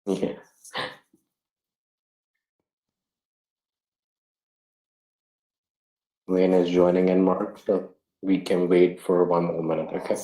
Yeah. Wayne is joining in, Mark, so we can wait for one more minute, okay?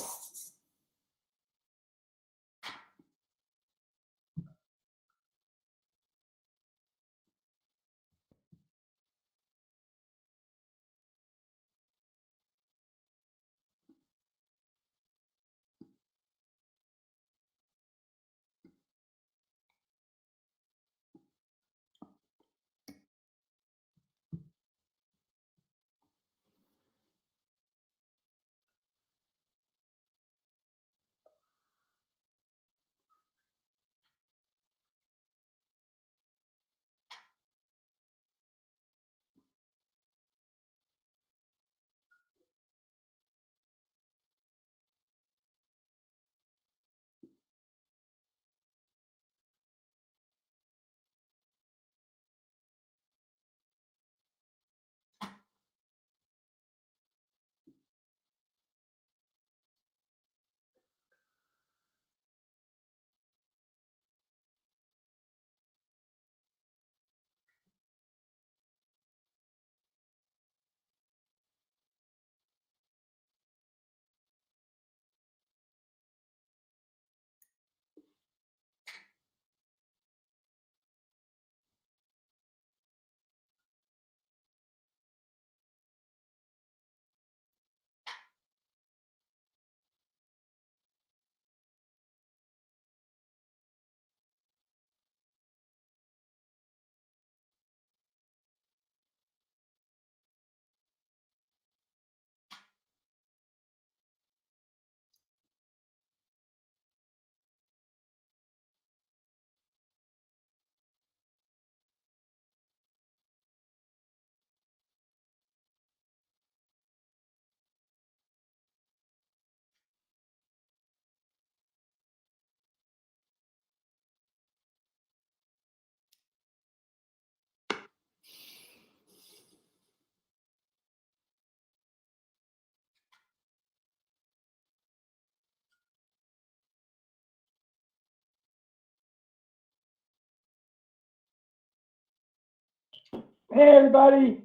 Hey everybody.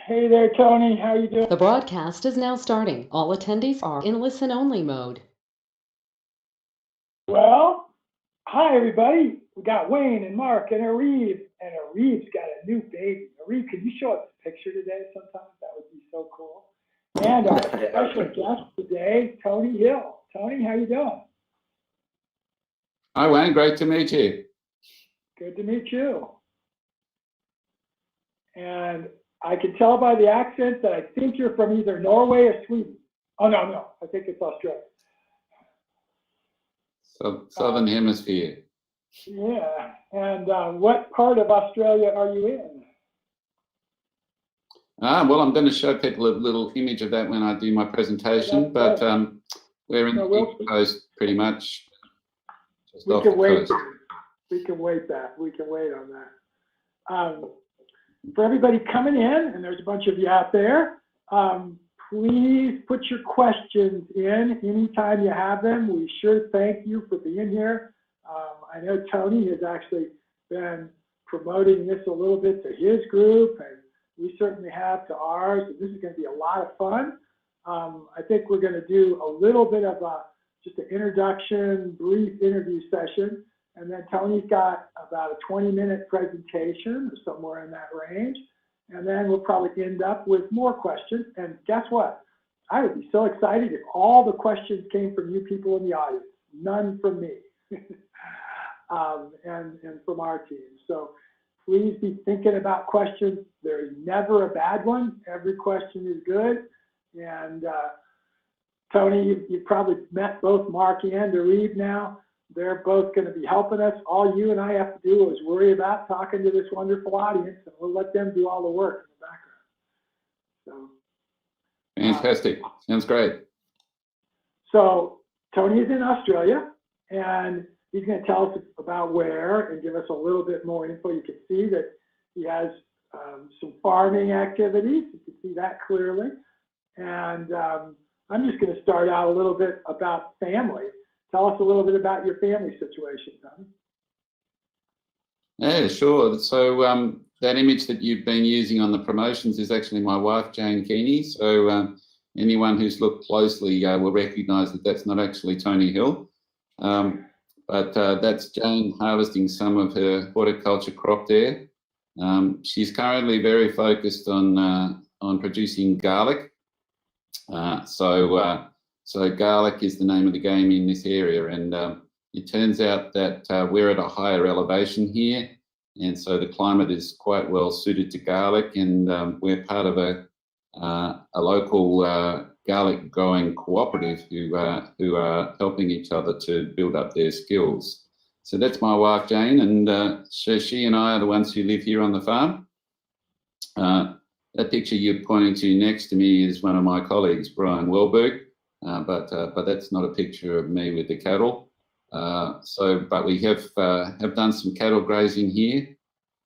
Hey there, Tony. How you doing? The broadcast is now starting. All attendees are in listen-only mode. Well, hi everybody. We got Wayne and Mark and Areve, and Areve's got a new baby. Areve, could you show us a picture today sometime? That would be so cool. And our special guest today, Tony Hill. Tony, how you doing? Hi, Wayne. Great to meet you. Good to meet you. And I can tell by the accent that I think you're from either Norway or Sweden. Oh, no. I think it's Australia. Southern Hemisphere. Yeah. And what part of Australia are you in? Well, I'm going to show people a little image of that when I do my presentation, but we're in the East Coast pretty much. Just we off can the wait. coast. We can wait that. We can wait on that. For everybody coming in, and there's a bunch of you out there, please put your questions in anytime you have them. We sure thank you for being here. I know Tony has actually been promoting this a little bit to his group, and we certainly have to ours, and this is going to be a lot of fun. I think we're going to do a little bit of just an introduction, brief interview session, and then Tony's got about a 20-minute presentation or somewhere in that range. And then we'll probably end up with more questions. And guess what? I would be so excited if all the questions came from you people in the audience, none from me and from our team. So please be thinking about questions. There is never a bad one. Every question is good. And Tony, you've probably met both Mark and Areve now. They're both going to be helping us. All you and I have to do is worry about talking to this wonderful audience, and we'll let them do all the work in the background. So, fantastic. Sounds great. So Tony is in Australia, and he's going to tell us about where and give us a little bit more info. You can see that he has some farming activities. You can see that clearly. And I'm just going to start out a little bit about family. Tell us a little bit about your family situation, Tony. Yeah, sure. So that image that you've been using on the promotions is actually my wife, Jane Keeney. So anyone who's looked closely will recognise that that's not actually Tony Hill. But that's Jane harvesting some of her horticulture crop there. She's currently very focused on producing garlic. So garlic is the name of the game in this area, and it turns out that we're at a higher elevation here, and so the climate is quite well suited to garlic, and we're part of a local garlic growing cooperative who are helping each other to build up their skills. So that's my wife, Jane, and she and I are the ones who live here on the farm. That picture you're pointing to next to me is one of my colleagues, Brian Welberg, but that's not a picture of me with the cattle. But we have done some cattle grazing here.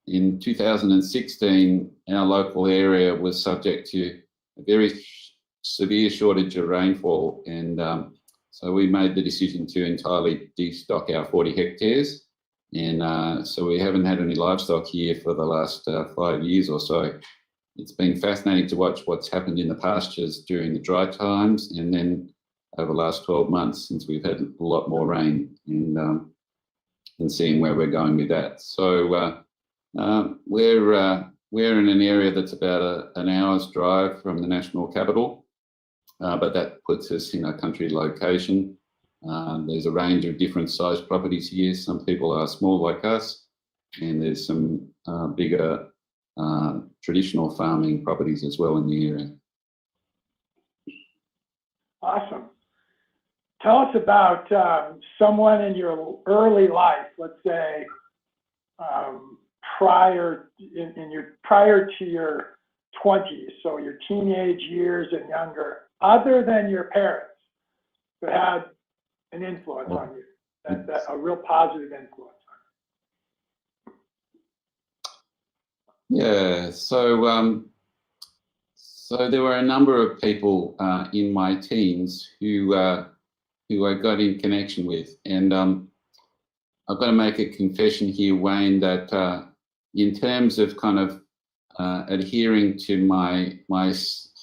In 2016, our local area was subject to a very severe shortage of rainfall, and so we made the decision to entirely destock our 40 hectares, and so we haven't had any livestock here for the last 5 years or so. It's been fascinating to watch what's happened in the pastures during the dry times, and then over the last 12 months since we've had a lot more rain, and seeing where we're going with that. So we're in an area that's about an hour's drive from the national capital, but that puts us in a country location. There's a range of different sized properties here. Some people are small like us, and there's some bigger traditional farming properties as well in the area. Awesome. Tell us about someone in your early life, let's say prior to your 20s, so your teenage years and younger, other than your parents, that had an influence on you, that a real positive influence. Yeah, so there were a number of people in my teens who I got in connection with, and I've got to make a confession here, Wayne, that in terms of kind of adhering to my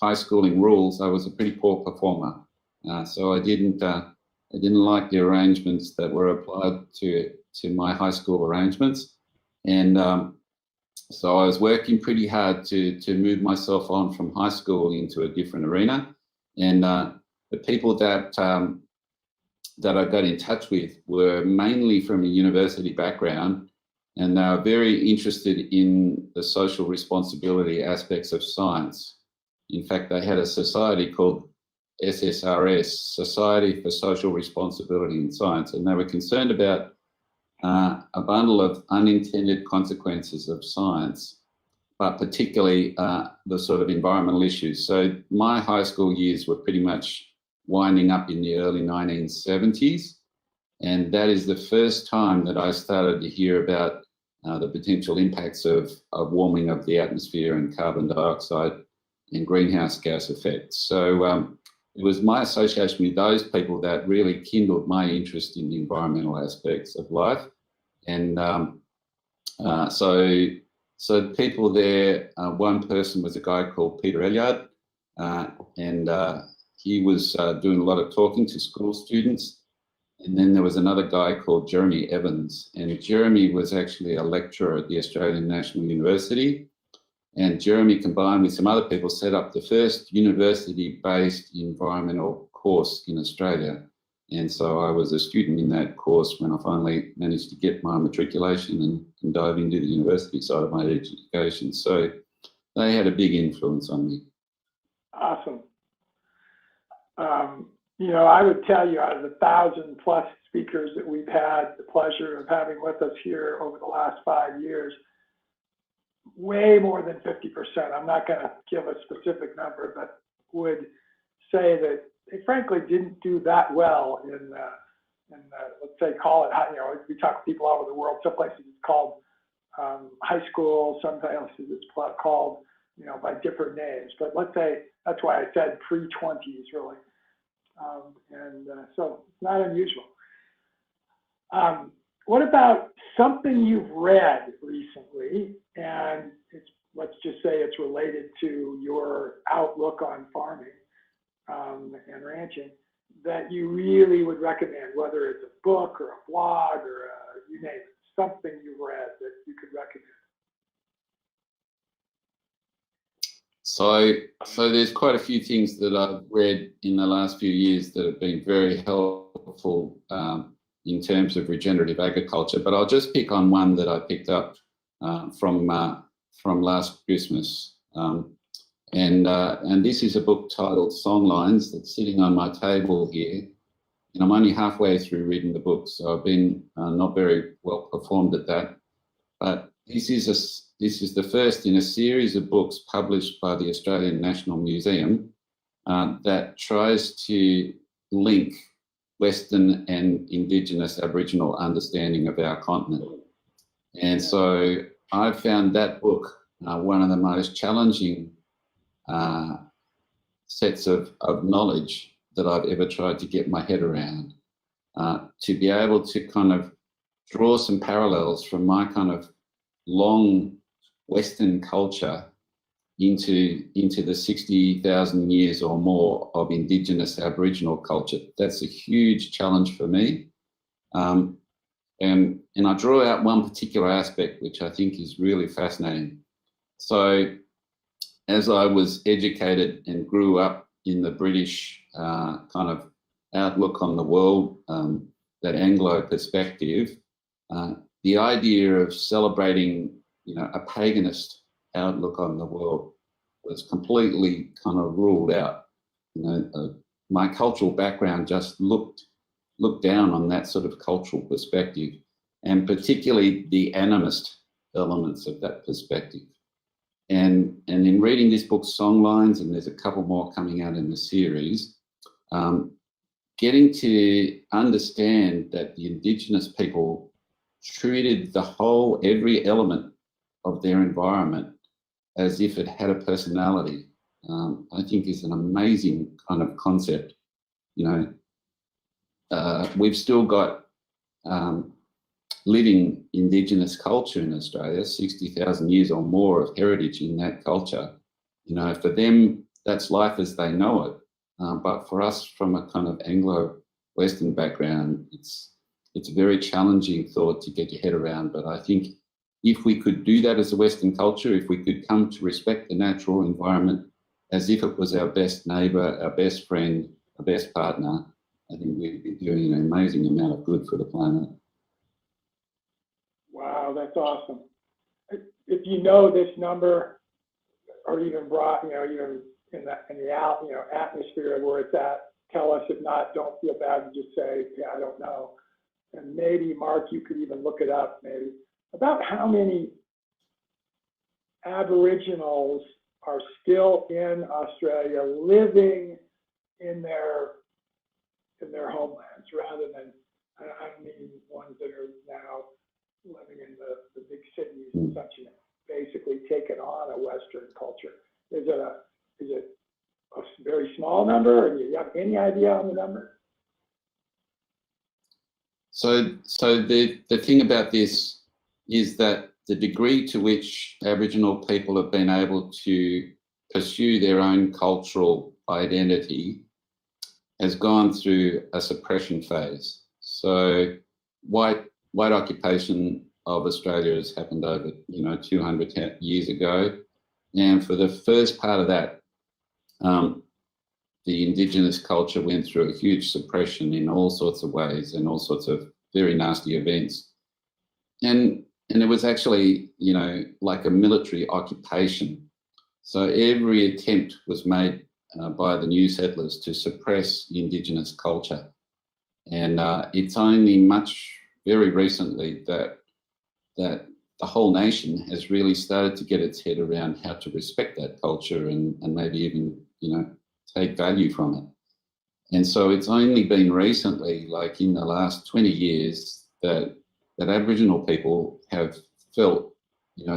high schooling rules, I was a pretty poor performer. So I didn't like the arrangements that were applied to my high school arrangements, and so I was working pretty hard to move myself on from high school into a different arena. And the people that I got in touch with were mainly from a university background, and they were very interested in the social responsibility aspects of science. In fact, they had a society called SSRS, Society for Social Responsibility in Science, and they were concerned about a bundle of unintended consequences of science, but particularly the sort of environmental issues. So my high school years were pretty much winding up in the early 1970s, and that is the first time that I started to hear about the potential impacts of warming of the atmosphere and carbon dioxide and greenhouse gas effects. So it was my association with those people that really kindled my interest in the environmental aspects of life. And so people there, one person was a guy called Peter Elliott, and he was doing a lot of talking to school students. And then there was another guy called Jeremy Evans, and Jeremy was actually a lecturer at the Australian National University. And Jeremy, combined with some other people, set up the first university-based environmental course in Australia. And so I was a student in that course when I finally managed to get my matriculation and dive into the university side of my education. So they had a big influence on me. Awesome. You know, I would tell you, out of the 1,000+ speakers that we've had the pleasure of having with us here over the last 5 years, way more than 50%, I'm not going to give a specific number, but would say that they frankly didn't do that well in let's say, call it, you know, we talk to people all over the world, some places it's called high school, some places it's called, you know, by different names, but let's say, that's why I said pre-20s really. So it's not unusual. What about something you've read recently, and let's just say it's related to your outlook on farming and ranching, that you really would recommend, whether it's a book or a blog or you name it, something you've read that you could recommend. So there's quite a few things that I've read in the last few years that have been very helpful in terms of regenerative agriculture, but I'll just pick on one that I picked up from last Christmas. And this is a book titled Songlines that's sitting on my table here. And I'm only halfway through reading the book, so I've been not very well performed at that. But this is the first in a series of books published by the Australian National Museum that tries to link Western and Indigenous Aboriginal understanding of our continent. And so I found that book one of the most challenging sets of knowledge that I've ever tried to get my head around, to be able to kind of draw some parallels from my kind of long Western culture into the 60,000 years or more of Indigenous Aboriginal culture. That's a huge challenge for me. And I draw out one particular aspect, which I think is really fascinating. So as I was educated and grew up in the British kind of outlook on the world, that Anglo perspective, the idea of celebrating, a paganist outlook on the world was completely kind of ruled out. My cultural background just looked down on that sort of cultural perspective, and particularly the animist elements of that perspective. And in reading this book, Songlines, and there's a couple more coming out in the series, getting to understand that the Indigenous people treated every element of their environment as if it had a personality, I think is an amazing kind of concept. We've still got living Indigenous culture in Australia, 60,000 years or more of heritage in that culture. For them, that's life as they know it. But for us, from a kind of Anglo-Western background, it's a very challenging thought to get your head around. But I think if we could do that as a Western culture, if we could come to respect the natural environment as if it was our best neighbour, our best friend, our best partner, I think we'd be doing an amazing amount of good for the planet. Wow, that's awesome. If you know this number, or even brought, even in the atmosphere of where it's at, tell us. If not, don't feel bad and just say, yeah, I don't know. And maybe, Mark, you could even look it up, maybe, about how many Aboriginals are still in Australia living in their homelands, rather than, I don't mean ones that are now living in the big cities and such, and basically taken on a Western culture. Is it a very small number, or do you have any idea on the number? So the thing about this is that the degree to which Aboriginal people have been able to pursue their own cultural identity has gone through a suppression phase. So white occupation of Australia has happened over 200 years ago, and for the first part of that, the Indigenous culture went through a huge suppression in all sorts of ways and all sorts of very nasty events, and it was actually like a military occupation. So every attempt was made by the new settlers to suppress Indigenous culture, and it's only very recently that the whole nation has really started to get its head around how to respect that culture and maybe even take value from it. And so it's only been recently, like in the last 20 years, that Aboriginal people have felt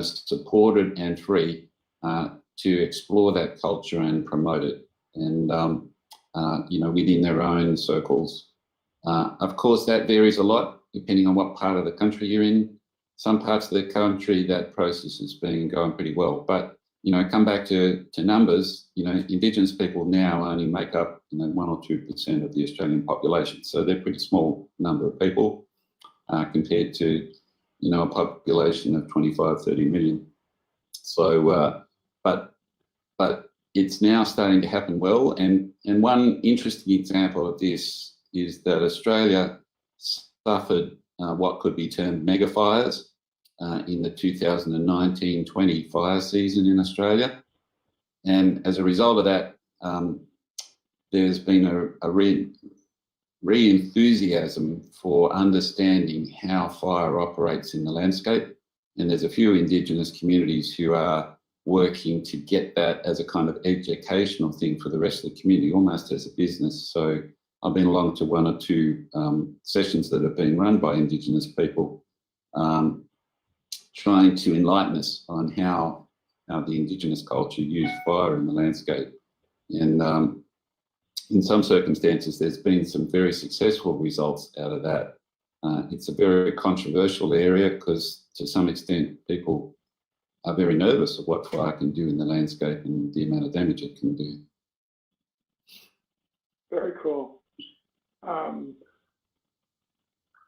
supported and free to explore that culture and promote it, and within their own circles. Of course, that varies a lot depending on what part of the country you're in. some parts of the country, that process has been going pretty well. But, come back to numbers, Indigenous people now only make up, 1 or 2% of the Australian population. So they're a pretty small number of people compared to, a population of 25, 30 million. So, but it's now starting to happen well. And one interesting example of this is that Australia suffered what could be termed mega fires in the 2019-20 fire season in Australia. And as a result of that, there's been a re-enthusiasm for understanding how fire operates in the landscape. And there's a few Indigenous communities who are working to get that as a kind of educational thing for the rest of the community, almost as a business. So I've been along to 1 or 2 sessions that have been run by Indigenous people, trying to enlighten us on how the Indigenous culture used fire in the landscape. And in some circumstances, there's been some very successful results out of that. It's a very controversial area because to some extent people are very nervous of what fire can do in the landscape and the amount of damage it can do. Very cool.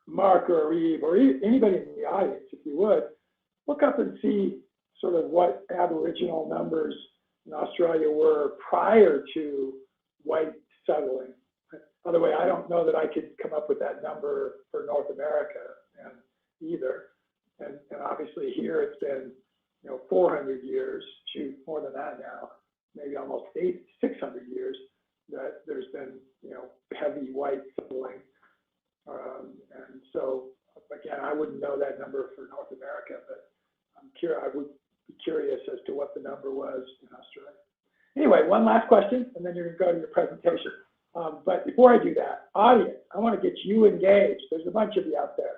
Mark or Eve or anybody in the audience, if you would, look up and see sort of what Aboriginal numbers in Australia were prior to white settling. By the way, I don't know that I could come up with that number for North America either. And obviously here it's been, 400 years, shoot, more than that now, maybe almost 600 years that there's been, heavy white settling. And so, again, I wouldn't know that number for North America, but I would be curious as to what the number was in Australia. Anyway, one last question, and then you're going to go to your presentation. But before I do that, audience, I want to get you engaged. There's a bunch of you out there.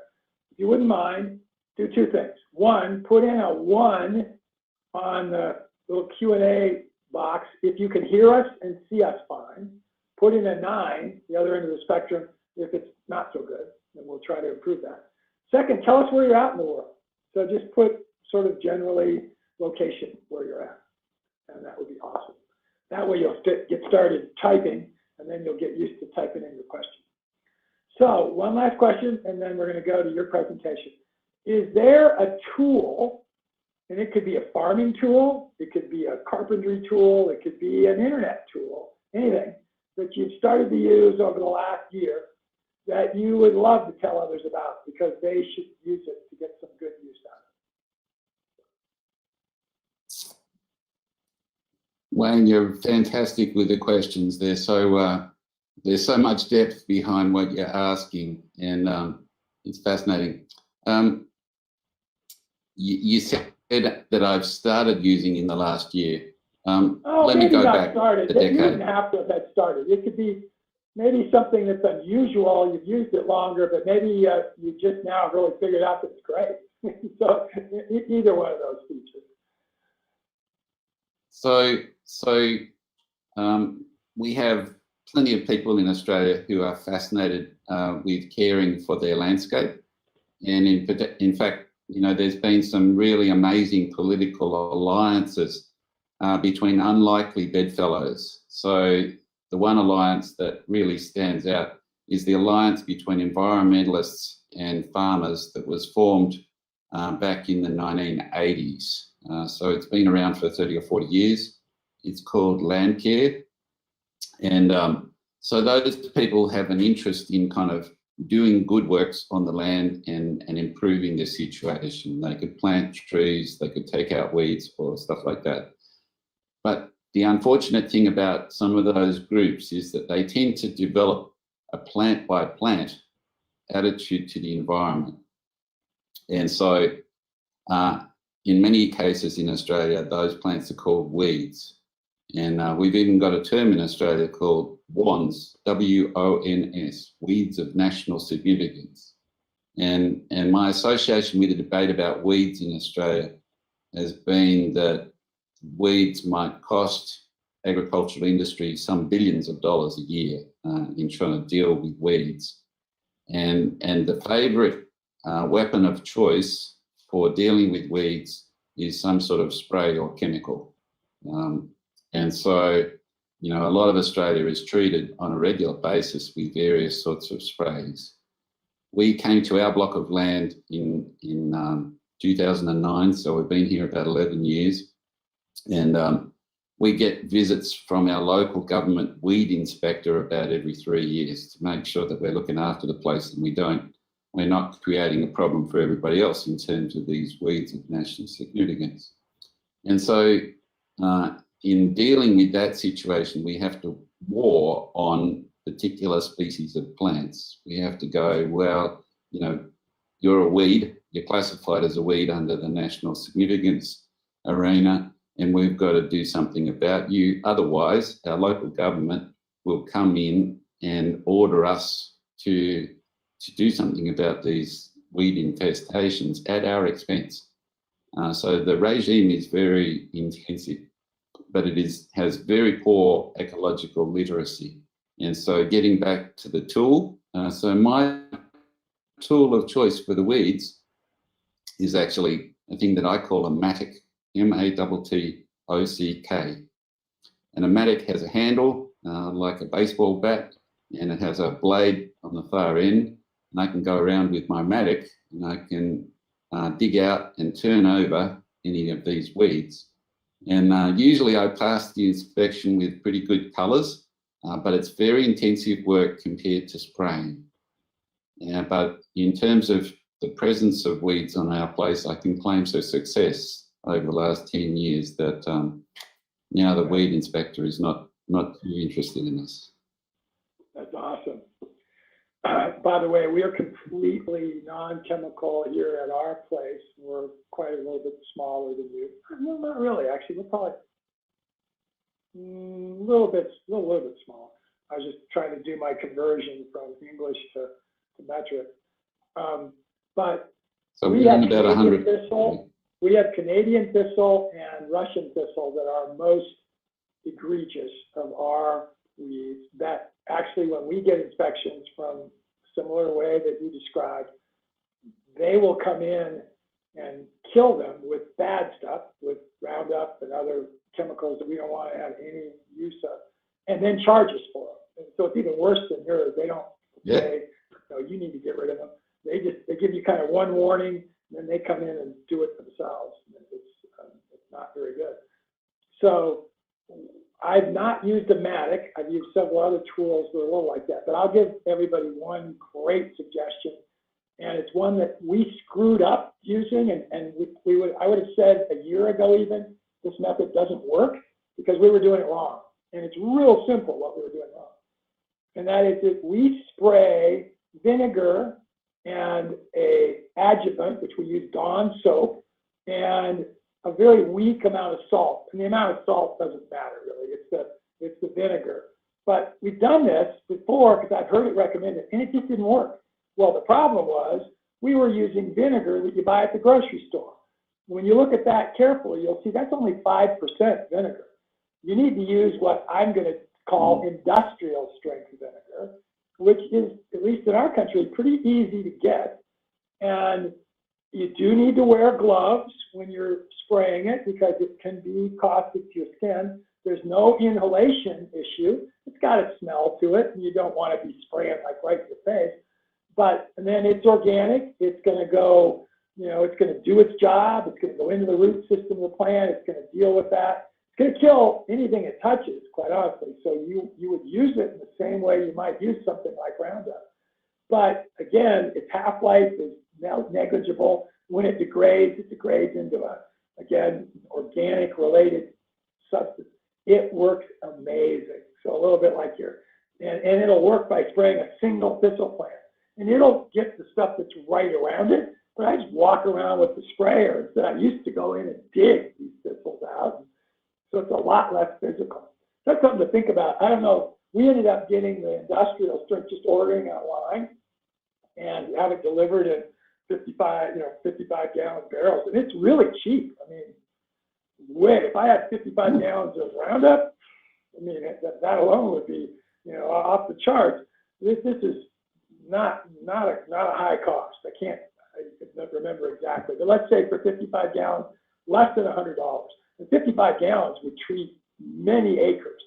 If you wouldn't mind, do 2 things. One, put in a 1 on the little Q&A box if you can hear us and see us fine. Put in a 9, the other end of the spectrum, if it's not so good, and we'll try to improve that. Second, tell us where you're at in the world. So just put sort of generally location where you're at, and that would be awesome. That way you'll get started typing, and then you'll get used to typing in your question. So one last question, and then we're going to go to your presentation. Is there a tool, and it could be a farming tool, it could be a carpentry tool, it could be an internet tool, anything that you've started to use over the last year that you would love to tell others about because they should use it to get some good use out of it? Wayne, you're fantastic with the questions. There's so much depth behind what you're asking, and it's fascinating. You said that I've started using in the last year. Let me go back started. a decade. You wouldn't have to have had started. It could be maybe something that's unusual. You've used it longer, but maybe you just now really figured out that it's great. So either one of those features. So we have plenty of people in Australia who are fascinated with caring for their landscape. And in fact, there's been some really amazing political alliances between unlikely bedfellows. So the one alliance that really stands out is the alliance between environmentalists and farmers that was formed back in the 1980s. So it's been around for 30 or 40 years. It's called Landcare. And so those people have an interest in kind of doing good works on the land and improving the situation. They could plant trees, they could take out weeds or stuff like that. But the unfortunate thing about some of those groups is that they tend to develop a plant by plant attitude to the environment. And so in many cases in Australia, those plants are called weeds. And we've even got a term in Australia called WONS, W-O-N-S, weeds of national significance. And my association with the debate about weeds in Australia has been that weeds might cost agricultural industry some billions of dollars a year in trying to deal with weeds. And the favourite weapon of choice for dealing with weeds is some sort of spray or chemical. And so, you know, a lot of Australia is treated on a regular basis with various sorts of sprays. We came to our block of land in 2009, so we've been here about 11 years. And we get visits from our local government weed inspector about every 3 years to make sure that we're looking after the place and we're not creating a problem for everybody else in terms of these weeds of national significance. And so in dealing with that situation, we have to war on particular species of plants. We have to go, well, you know, you're a weed, you're classified as a weed under the national significance arena, and we've got to do something about you. Otherwise, our local government will come in and order us to do something about these weed infestations at our expense. So the regime is very intensive, but it has very poor ecological literacy. And so getting back to the tool, so my tool of choice for the weeds is actually a thing that I call a mattock, M-A-T-T-O-C-K. And a mattock has a handle like a baseball bat, and it has a blade on the far end. And I can go around with my mattock and I can dig out and turn over any of these weeds. And usually I pass the inspection with pretty good colours, but it's very intensive work compared to spraying. But in terms of the presence of weeds on our place, I can claim some success over the last 10 years that now the weed inspector is not too interested in us. That's awesome. By the way, we are completely non-chemical here at our place. We're quite a little bit smaller than you. No, not really, actually. We're probably a little bit smaller. I was just trying to do my conversion from English to metric. But So we we're have about 100. thistle. We have Canadian thistle and Russian thistle that are most egregious of our weeds. That actually, when we get inspections from similar way that you described, they will come in and kill them with bad stuff, with Roundup and other chemicals that we don't want to have any use of, and then charge us for them. And so it's even worse than yours. They don't say, no, you need to get rid of them. They give you kind of one warning, and then they come in and do it themselves. It's not very good. So I've not used a mattock. I've used several other tools that are a little like that, but I'll give everybody one great suggestion, and it's one that we screwed up using, and I would have said a year ago even, this method doesn't work because we were doing it wrong. And it's real simple what we were doing wrong. And that is that we spray vinegar and a adjuvant, which we use Dawn soap, and a very weak amount of salt. And the amount of salt doesn't matter really, it's the vinegar. But we've done this before because I've heard it recommended, and it just didn't work. Well, the problem was we were using vinegar that you buy at the grocery store. When you look at that carefully, you'll see that's only 5% vinegar. You need to use what I'm going to call industrial strength vinegar, which is, at least in our country, pretty easy to get. And you do need to wear gloves when you're spraying it because it can be caustic to your skin. There's no inhalation issue. It's got a smell to it, and you don't want to be spraying like right in your face. And then it's organic. It's going to go, it's going to do its job. It's going to go into the root system of the plant. It's going to deal with that. It's going to kill anything it touches, quite honestly. So you would use it in the same way you might use something like Roundup. But again, its half-life is negligible. When it degrades into again, organic related substance. It works amazing. So a little bit like and it'll work by spraying a single thistle plant. And it'll get the stuff that's right around it. But I just walk around with the sprayer instead. I used to go in and dig these thistles out. So it's a lot less physical. That's something to think about. I don't know. We ended up getting the industrial strength, just ordering online and have it delivered in 55 gallon barrels. And it's really cheap. I mean, if I had 55 gallons of Roundup, I mean, that alone would be, off the charts. This is not a high cost. remember exactly, but let's say for 55 gallons, less than $100. And 55 gallons would treat many acres,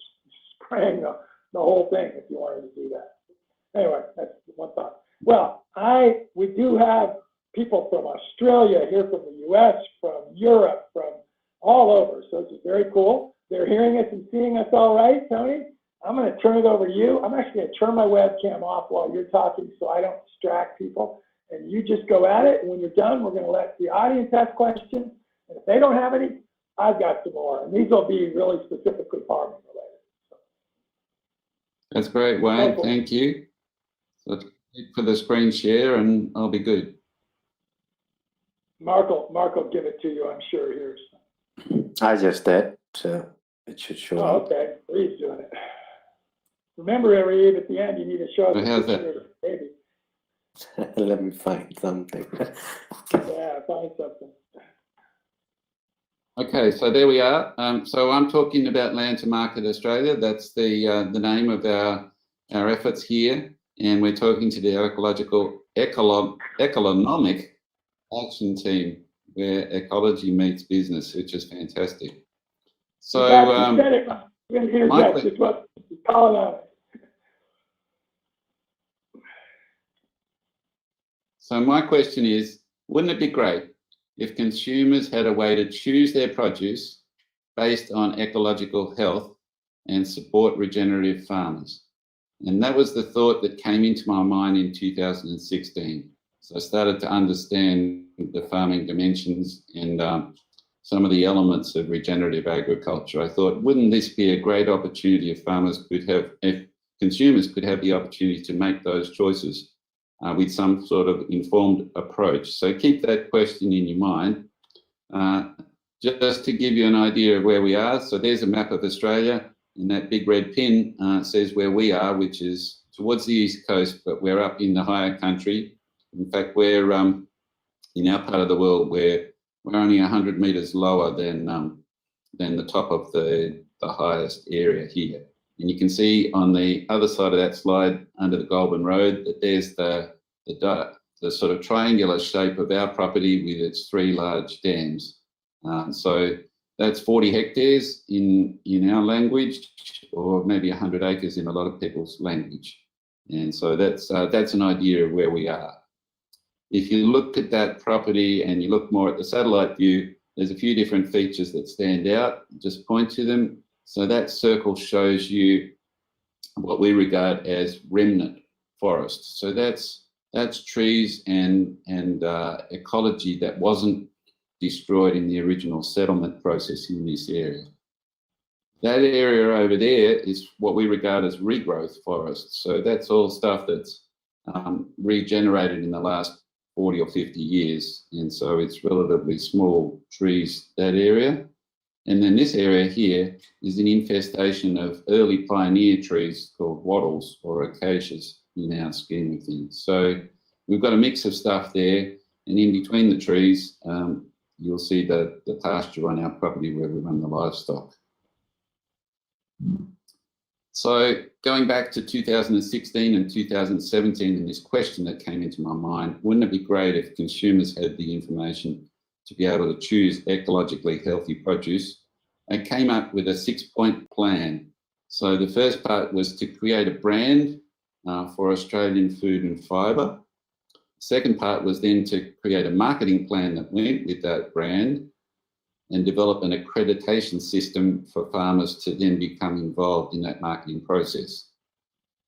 spraying the whole thing if you wanted to do that. Anyway, that's one thought. Well, we do have people from Australia here, from the US, from Europe, from all over. So this is very cool. They're hearing us and seeing us all right, Tony? I'm going to turn it over to you. I'm actually going to turn my webcam off while you're talking so I don't distract people. And you just go at it. And when you're done, we're going to let the audience ask questions. And if they don't have any, I've got some more. And these will be really specifically farming related. That's great, Wayne. Thank you. So for the screen share, and I'll be good. Mark will give it to you, I'm sure, here. I just did, so it should show Oh, up. okay. He's doing it. Remember, Eve, at the end, you need to show us So how's a picture of the baby. Let me find something. Yeah, find something. Okay, so there we are. So I'm talking about Land to Market Australia. That's the name of our efforts here, and we're talking to the economic action team, where ecology meets business, which is fantastic. So You said it. We're going to interject. Just what you call it out. So my question is, wouldn't it be great if consumers had a way to choose their produce based on ecological health and support regenerative farmers? And that was the thought that came into my mind in 2016. So I started to understand the farming dimensions and some of the elements of regenerative agriculture. I thought, wouldn't this be a great opportunity if consumers could have the opportunity to make those choices with some sort of informed approach? So keep that question in your mind. Just to give you an idea of where we are, so there's a map of Australia, and that big red pin says where we are, which is towards the east coast, but we're up in the higher country. In fact, we're in our part of the world where we're only 100 metres lower than the top of the highest area here. And you can see on the other side of that slide, under the Goulburn Road, that there's the sort of triangular shape of our property with its 3 large dams. So that's 40 hectares in our language, or maybe 100 acres in a lot of people's language. And so that's an idea of where we are. If you look at that property and you look more at the satellite view, there's a few different features that stand out. Just point to them. So that circle shows you what we regard as remnant forest. So that's trees and ecology that wasn't destroyed in the original settlement process in this area. That area over there is what we regard as regrowth forests. So that's all stuff that's regenerated in the last 40 or 50 years. And so it's relatively small trees, that area. And then this area here is an infestation of early pioneer trees called wattles or acacias in our scheme of things. So we've got a mix of stuff there, and in between the trees, you'll see the pasture on our property where we run the livestock. So going back to 2016 and 2017 and this question that came into my mind, wouldn't it be great if consumers had the information to be able to choose ecologically healthy produce? I came up with a 6-point plan. So the first part was to create a brand for Australian food and fibre. Second part was then to create a marketing plan that went with that brand and develop an accreditation system for farmers to then become involved in that marketing process.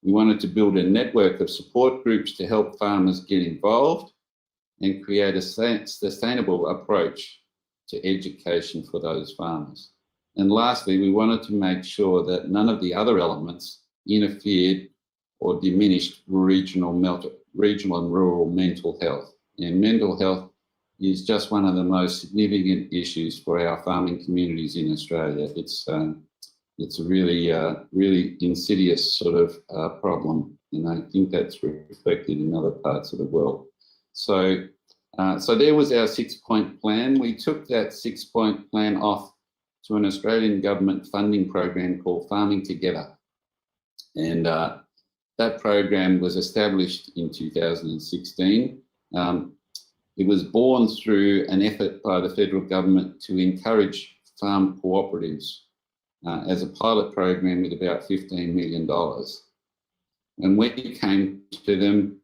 We wanted to build a network of support groups to help farmers get involved and create a sustainable approach to education for those farmers. And lastly, we wanted to make sure that none of the other elements interfered or diminished regional and rural mental health. And mental health is just one of the most significant issues for our farming communities in Australia. It's a really insidious sort of problem, and I think that's reflected in other parts of the world. So there was our 6-point plan. We took that 6-point plan off to an Australian government funding program called Farming Together. And that program was established in 2016. It was born through an effort by the federal government to encourage farm cooperatives as a pilot program with about $15 million. When we came to them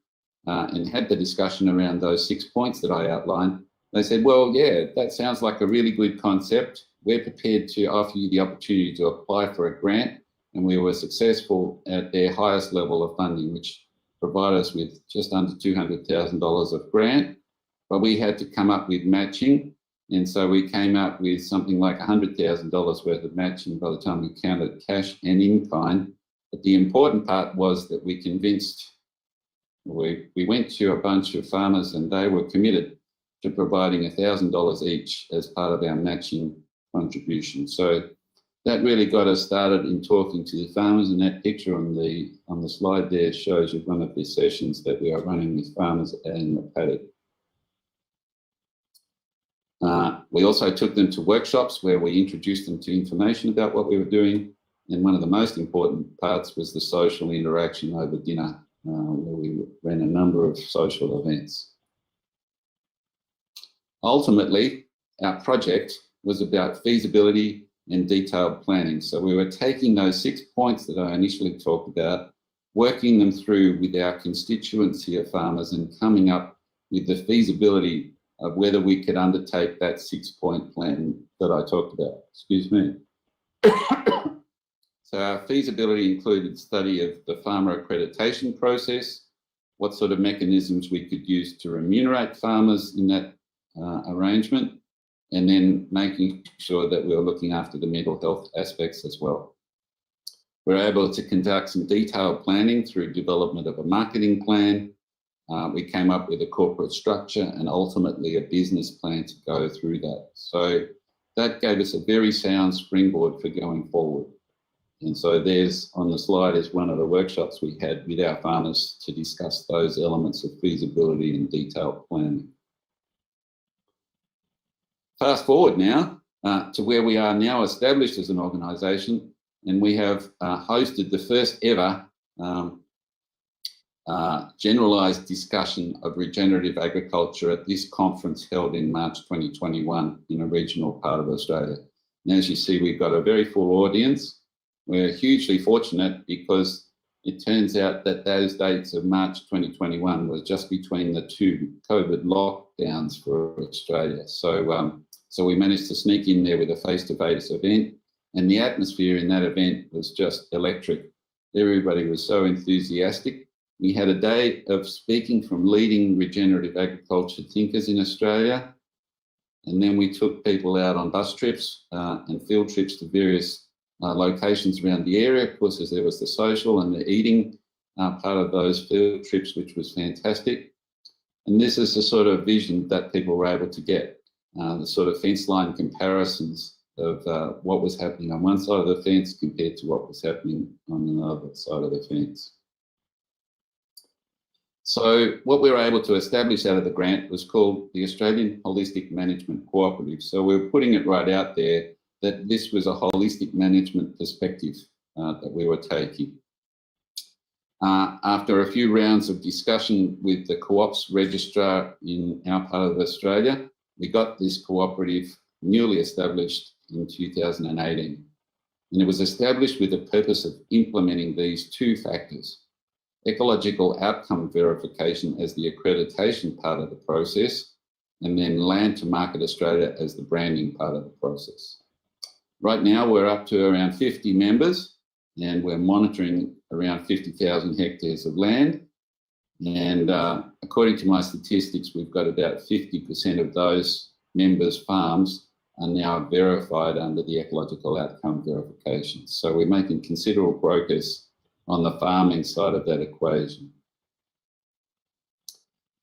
and had the discussion around those 6 points that I outlined, they said, well, yeah, that sounds like a really good concept. We're prepared to offer you the opportunity to apply for a grant. And we were successful at their highest level of funding, which provided us with just under $200,000 of grant. But we had to come up with matching. And so we came up with something like $100,000 worth of matching by the time we counted cash and in kind. But the important part was that we convinced, we went to a bunch of farmers and they were committed to providing $1,000 each as part of our matching contribution. So that really got us started in talking to the farmers, and that picture on the slide there shows you one of the sessions that we are running with farmers in the paddock. We also took them to workshops where we introduced them to information about what we were doing, and one of the most important parts was the social interaction over dinner, where we ran a number of social events. Ultimately, our project was about feasibility and detailed planning. So we were taking those 6 points that I initially talked about, working them through with our constituency of farmers and coming up with the feasibility of whether we could undertake that 6-point plan that I talked about. Excuse me. So our feasibility included study of the farmer accreditation process, what sort of mechanisms we could use to remunerate farmers in that arrangement, and then making sure that we were looking after the mental health aspects as well. We're able to conduct some detailed planning through development of a marketing plan. We came up with a corporate structure and ultimately a business plan to go through that. So that gave us a very sound springboard for going forward. And so there's on the slide is one of the workshops we had with our farmers to discuss those elements of feasibility and detailed planning. Fast forward now to where we are now established as an organisation, and we have hosted the first ever generalised discussion of regenerative agriculture at this conference held in March 2021 in a regional part of Australia. And as you see, we've got a very full audience. We're hugely fortunate because it turns out that those dates of March 2021 was just between the two COVID lockdowns for Australia. So we managed to sneak in there with a face-to-face event, and the atmosphere in that event was just electric. Everybody was so enthusiastic. We had a day of speaking from leading regenerative agriculture thinkers in Australia, and then we took people out on bus trips and field trips to various locations around the area. Of course, as there was the social and the eating part of those field trips, which was fantastic. And this is the sort of vision that people were able to get, the sort of fence line comparisons of what was happening on one side of the fence compared to what was happening on the other side of the fence. So what we were able to establish out of the grant was called the Australian Holistic Management Cooperative. So we're putting it right out there that this was a holistic management perspective that we were taking. After a few rounds of discussion with the Co-ops Registrar in our part of Australia, we got this cooperative newly established in 2018. And it was established with the purpose of implementing these two factors: ecological outcome verification as the accreditation part of the process, and then Land to Market Australia as the branding part of the process. Right now, we're up to around 50 members, and we're monitoring around 50,000 hectares of land. And according to my statistics, we've got about 50% of those members' farms are now verified under the ecological outcome verification. So we're making considerable progress on the farming side of that equation.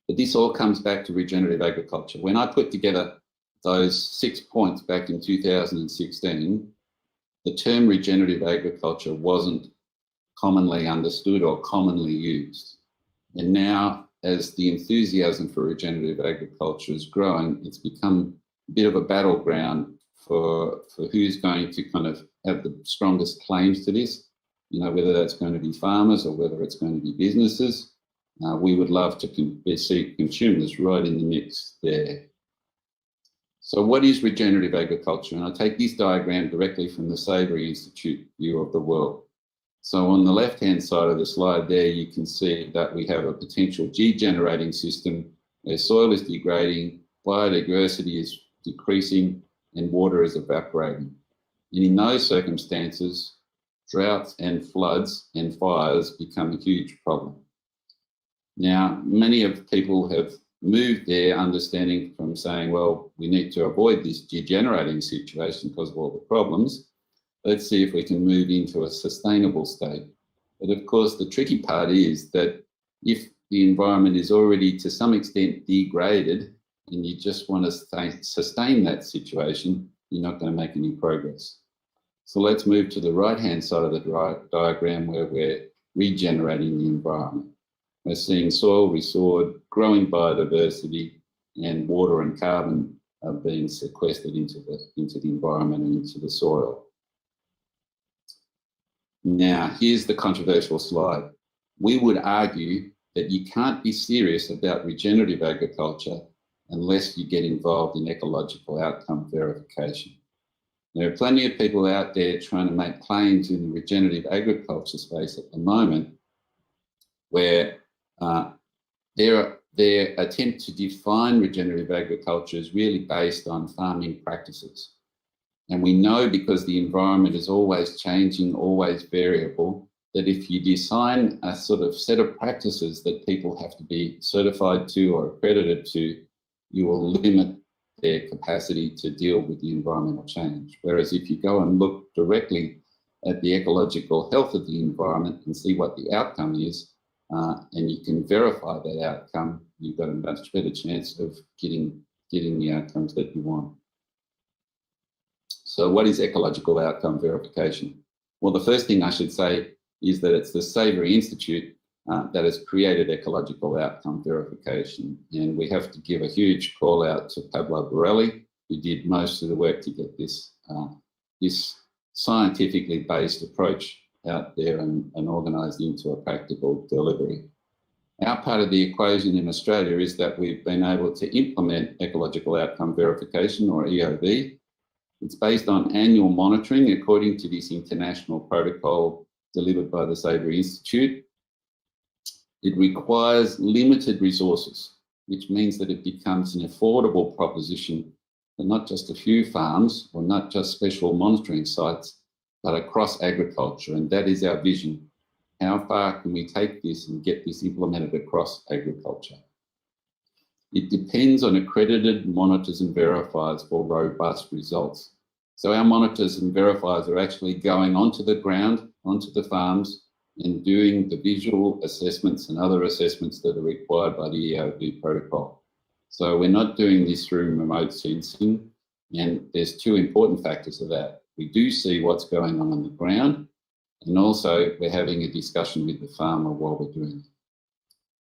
But this all comes back to regenerative agriculture. When I put together those 6 points back in 2016, the term regenerative agriculture wasn't commonly understood or commonly used. And now, as the enthusiasm for regenerative agriculture is growing, it's become a bit of a battleground for who's going to kind of have the strongest claims to this, you know, whether that's going to be farmers or whether it's going to be businesses. we would love to see consumers right in the mix there. So what is regenerative agriculture? And I take this diagram directly from the Savory Institute view of the world. So on the left-hand side of the slide there, you can see that we have a potential G-generating system where soil is degrading, biodiversity is decreasing, and water is evaporating. And in those circumstances, droughts and floods and fires become a huge problem. Now, many of people have moved their understanding from saying, well, we need to avoid this degenerating situation because of all the problems. Let's see if we can move into a sustainable state. But of course, the tricky part is that if the environment is already to some extent degraded and you just want to sustain that situation, you're not going to make any progress. So let's move to the right-hand side of the diagram where we're regenerating the environment. We're seeing soil restored, growing biodiversity, and water and carbon are being sequestered into the environment and into the soil. Now, here's the controversial slide. We would argue that you can't be serious about regenerative agriculture unless you get involved in ecological outcome verification. There are plenty of people out there trying to make claims in the regenerative agriculture space at the moment where their attempt to define regenerative agriculture is really based on farming practices. And we know, because the environment is always changing, always variable, that if you design a sort of set of practices that people have to be certified to or accredited to, you will limit their capacity to deal with the environmental change. Whereas if you go and look directly at the ecological health of the environment and see what the outcome is, and you can verify that outcome, you've got a much better chance of getting the outcomes that you want. So what is ecological outcome verification? Well, the first thing I should say is that it's the Savory Institute that has created ecological outcome verification. And we have to give a huge call out to Pablo Borelli, who did most of the work to get this, this scientifically based approach out there and organised into a practical delivery. Our part of the equation in Australia is that we've been able to implement ecological outcome verification, or EOV. It's based on annual monitoring according to this international protocol delivered by the Savory Institute. It requires limited resources, which means that it becomes an affordable proposition for not just a few farms or not just special monitoring sites, but across agriculture. And that is our vision. How far can we take this and get this implemented across agriculture? It depends on accredited monitors and verifiers for robust results. So our monitors and verifiers are actually going onto the ground, onto the farms, and doing the visual assessments and other assessments that are required by the EOV protocol. So we're not doing this through remote sensing, and there's two important factors of that. We do see what's going on the ground, and also we're having a discussion with the farmer while we're doing it.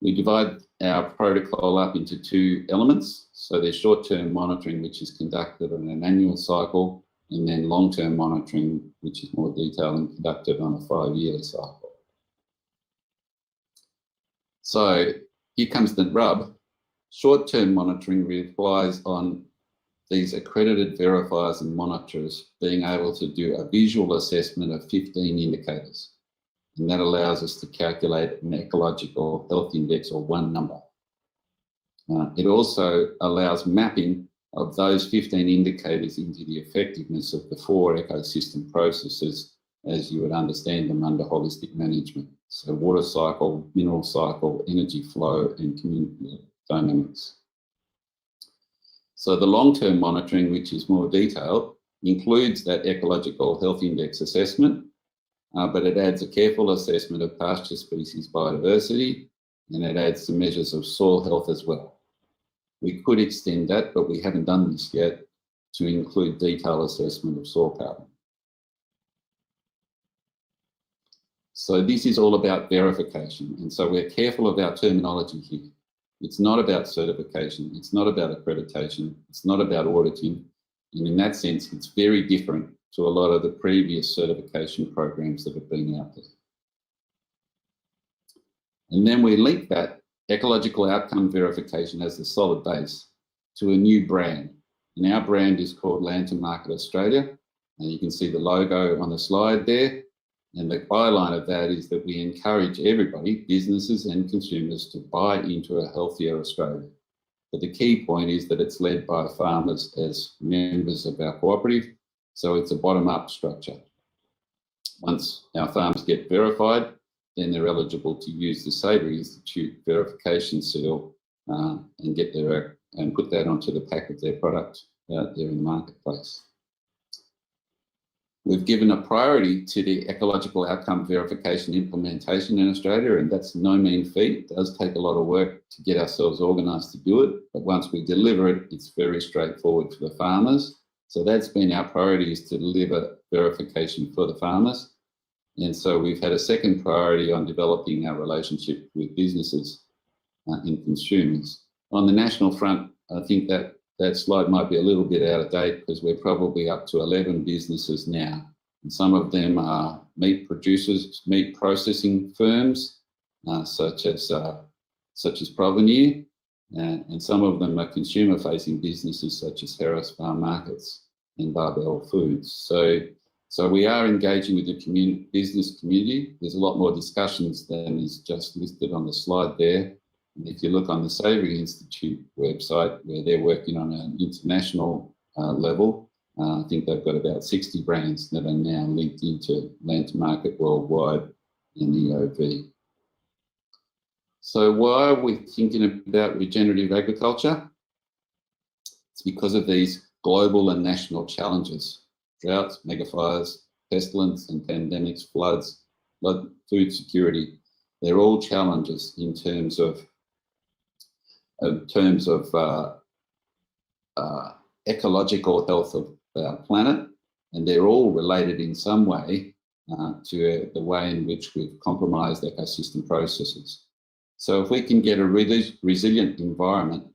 We divide our protocol up into two elements. So there's short-term monitoring, which is conducted on an annual cycle, and then long-term monitoring, which is more detailed and conducted on a 5-yearly cycle. So here comes the rub. Short-term monitoring relies on these accredited verifiers and monitors being able to do a visual assessment of 15 indicators. And that allows us to calculate an ecological health index, or one number. It also allows mapping of those 15 indicators into the effectiveness of the 4 ecosystem processes as you would understand them under holistic management. So water cycle, mineral cycle, energy flow, and community dynamics. So the long-term monitoring, which is more detailed, includes that ecological health index assessment, but it adds a careful assessment of pasture species biodiversity, and it adds some measures of soil health as well. We could extend that, but we haven't done this yet, to include detailed assessment of soil carbon. So this is all about verification, and so we're careful of our terminology here. It's not about certification, it's not about accreditation, it's not about auditing, and in that sense, it's very different to a lot of the previous certification programs that have been out there. And then we link that ecological outcome verification as the solid base to a new brand. And our brand is called Land to Market Australia. And you can see the logo on the slide there. And the byline of that is that we encourage everybody, businesses and consumers, to buy into a healthier Australia. But the key point is that it's led by farmers as members of our cooperative. So it's a bottom-up structure. Once our farms get verified, then they're eligible to use the Savory Institute verification seal and get their and put that onto the pack of their product out there in the marketplace. We've given a priority to the ecological outcome verification implementation in Australia, and that's no mean feat. It does take a lot of work to get ourselves organised to do it, but once we deliver it, it's very straightforward for the farmers. So that's been our priority, is to deliver verification for the farmers. And so we've had a second priority on developing our relationship with businesses and consumers. On the national front, I think that slide might be a little bit out of date because we're probably up to 11 businesses now. And some of them are meat producers, meat processing firms, such as Provenir, and some of them are consumer-facing businesses such as Harris Farm Markets and Barbell Foods. So we are engaging with the business community. There's a lot more discussions than is just listed on the slide there. And if you look on the Savory Institute website, where they're working on an international level, I think they've got about 60 brands that are now linked into Land to Market worldwide in EOV. So why are we thinking about regenerative agriculture? It's because of these global and national challenges: droughts, megafires, pestilence and pandemics, floods, food security. They're all challenges in terms of ecological health of our planet, and they're all related in some way to the way in which we've compromised ecosystem processes. So if we can get a resilient environment,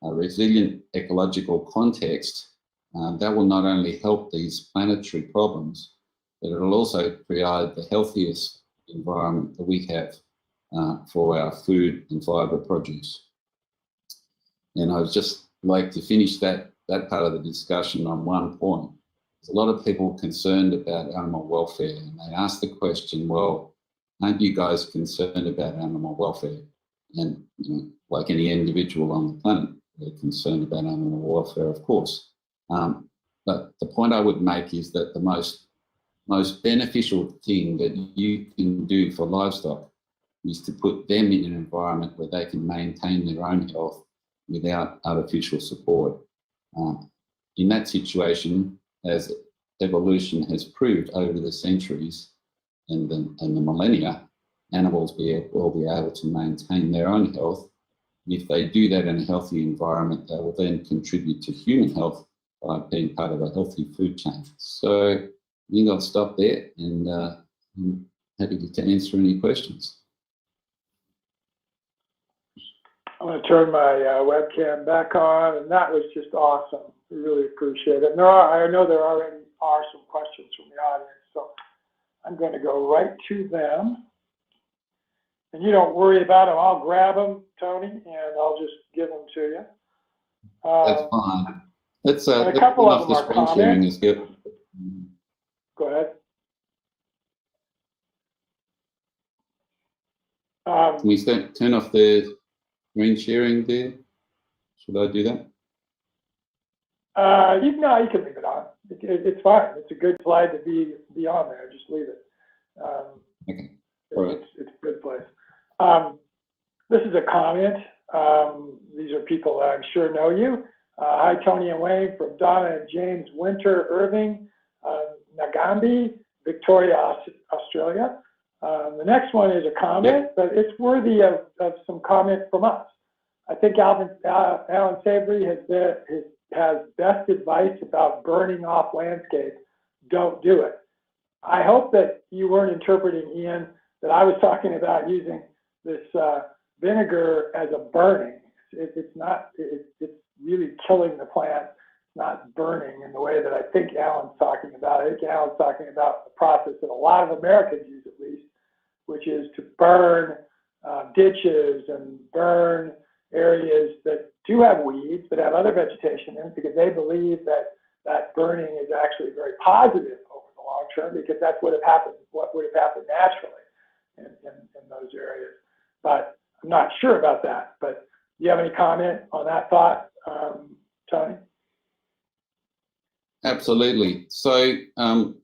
a resilient ecological context, that will not only help these planetary problems, but it will also create the healthiest environment that we have for our food and fibre produce. And I would just like to finish that part of the discussion on one point. There's a lot of people concerned about animal welfare, and they ask the question, well, aren't you guys concerned about animal welfare? And like any individual on the planet, they're concerned about animal welfare, of course. But the point I would make is that the most beneficial thing that you can do for livestock is to put them in an environment where they can maintain their own health without artificial support. In that situation, as evolution has proved over the centuries and the millennia, animals will be able to maintain their own health. And if they do that in a healthy environment, they will then contribute to human health by being part of a healthy food chain. So I think I'll stop there, and I'm happy to answer any questions. I'm going to turn my webcam back on, and that was just awesome. We really appreciate it. And I know there already are some questions from the audience, so I'm going to go right to them. And you don't worry about them. I'll grab them, Tony, and I'll just give them to you. That's fine. Let's a couple of them are comments. Is good. Go ahead. Can we turn off the screen sharing there? Should I do that? You can leave it on. It's fine. It's a good slide to be on there. Just leave it. Okay. All right. It's a good place. This is a comment. These are people that I'm sure know you. Hi, Tony and Wayne, from Donna and James Winter Irving, Nagambi, Victoria, Australia. The next one is a comment, but it's worthy of some comment from us. I think Alan Savory has best advice about burning off landscape. Don't do it. I hope that you weren't interpreting, Ian, that I was talking about using this vinegar as a burning. It's not. It's really killing the plant. It's not burning in the way that I think Alan's talking about. I think Alan's talking about the process that a lot of Americans use, at least, which is to burn ditches and burn areas that do have weeds but have other vegetation in, because they believe that that burning is actually very positive over the long term, because that's what would have happened naturally in those areas. But I'm not sure about that. But do you have any comment on that thought, Tony? Absolutely. So,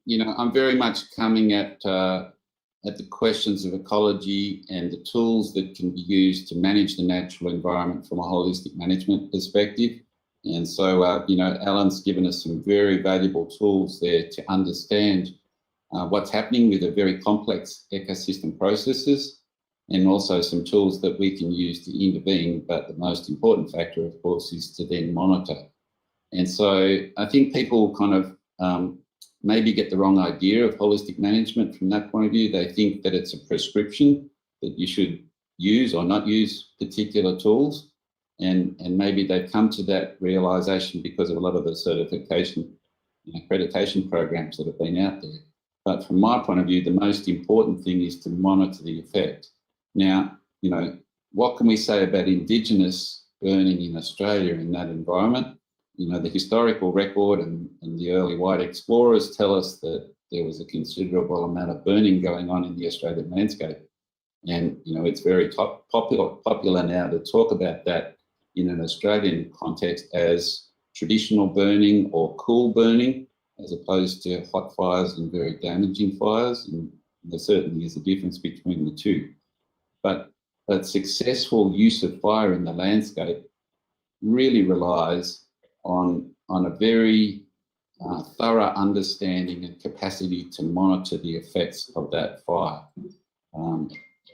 you know, I'm very much coming at the questions of ecology and the tools that can be used to manage the natural environment from a holistic management perspective. And so, you know, Alan's given us some very valuable tools there to understand what's happening with the very complex ecosystem processes, and also some tools that we can use to intervene. But the most important factor, of course, is to then monitor. And so I think people kind of maybe get the wrong idea of holistic management from that point of view. They think that it's a prescription that you should use or not use particular tools. And maybe they've come to that realization because of a lot of the certification and accreditation programs that have been out there. But from my point of view, the most important thing is to monitor the effect. Now, you know, what can we say about Indigenous burning in Australia in that environment? You know, the historical record and the early white explorers tell us that there was a considerable amount of burning going on in the Australian landscape. And, you know, it's very popular now to talk about that in an Australian context as traditional burning or cool burning, as opposed to hot fires and very damaging fires. And there certainly is a difference between the two. But successful use of fire in the landscape really relies on a very thorough understanding and capacity to monitor the effects of that fire.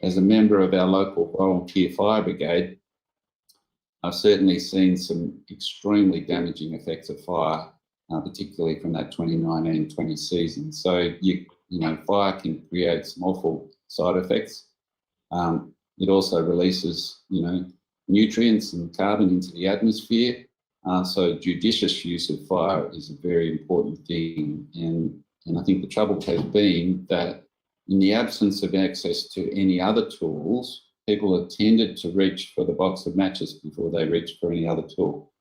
As a member of our local volunteer fire brigade, I've certainly seen some extremely damaging effects of fire, particularly from that 2019-20 season. So, you know, fire can create some awful side effects. It also releases, you know, nutrients and carbon into the atmosphere. So judicious use of fire is a very important thing. And I think the trouble has been that in the absence of access to any other tools, people have tended to reach for the box of matches before they reach for any other tool.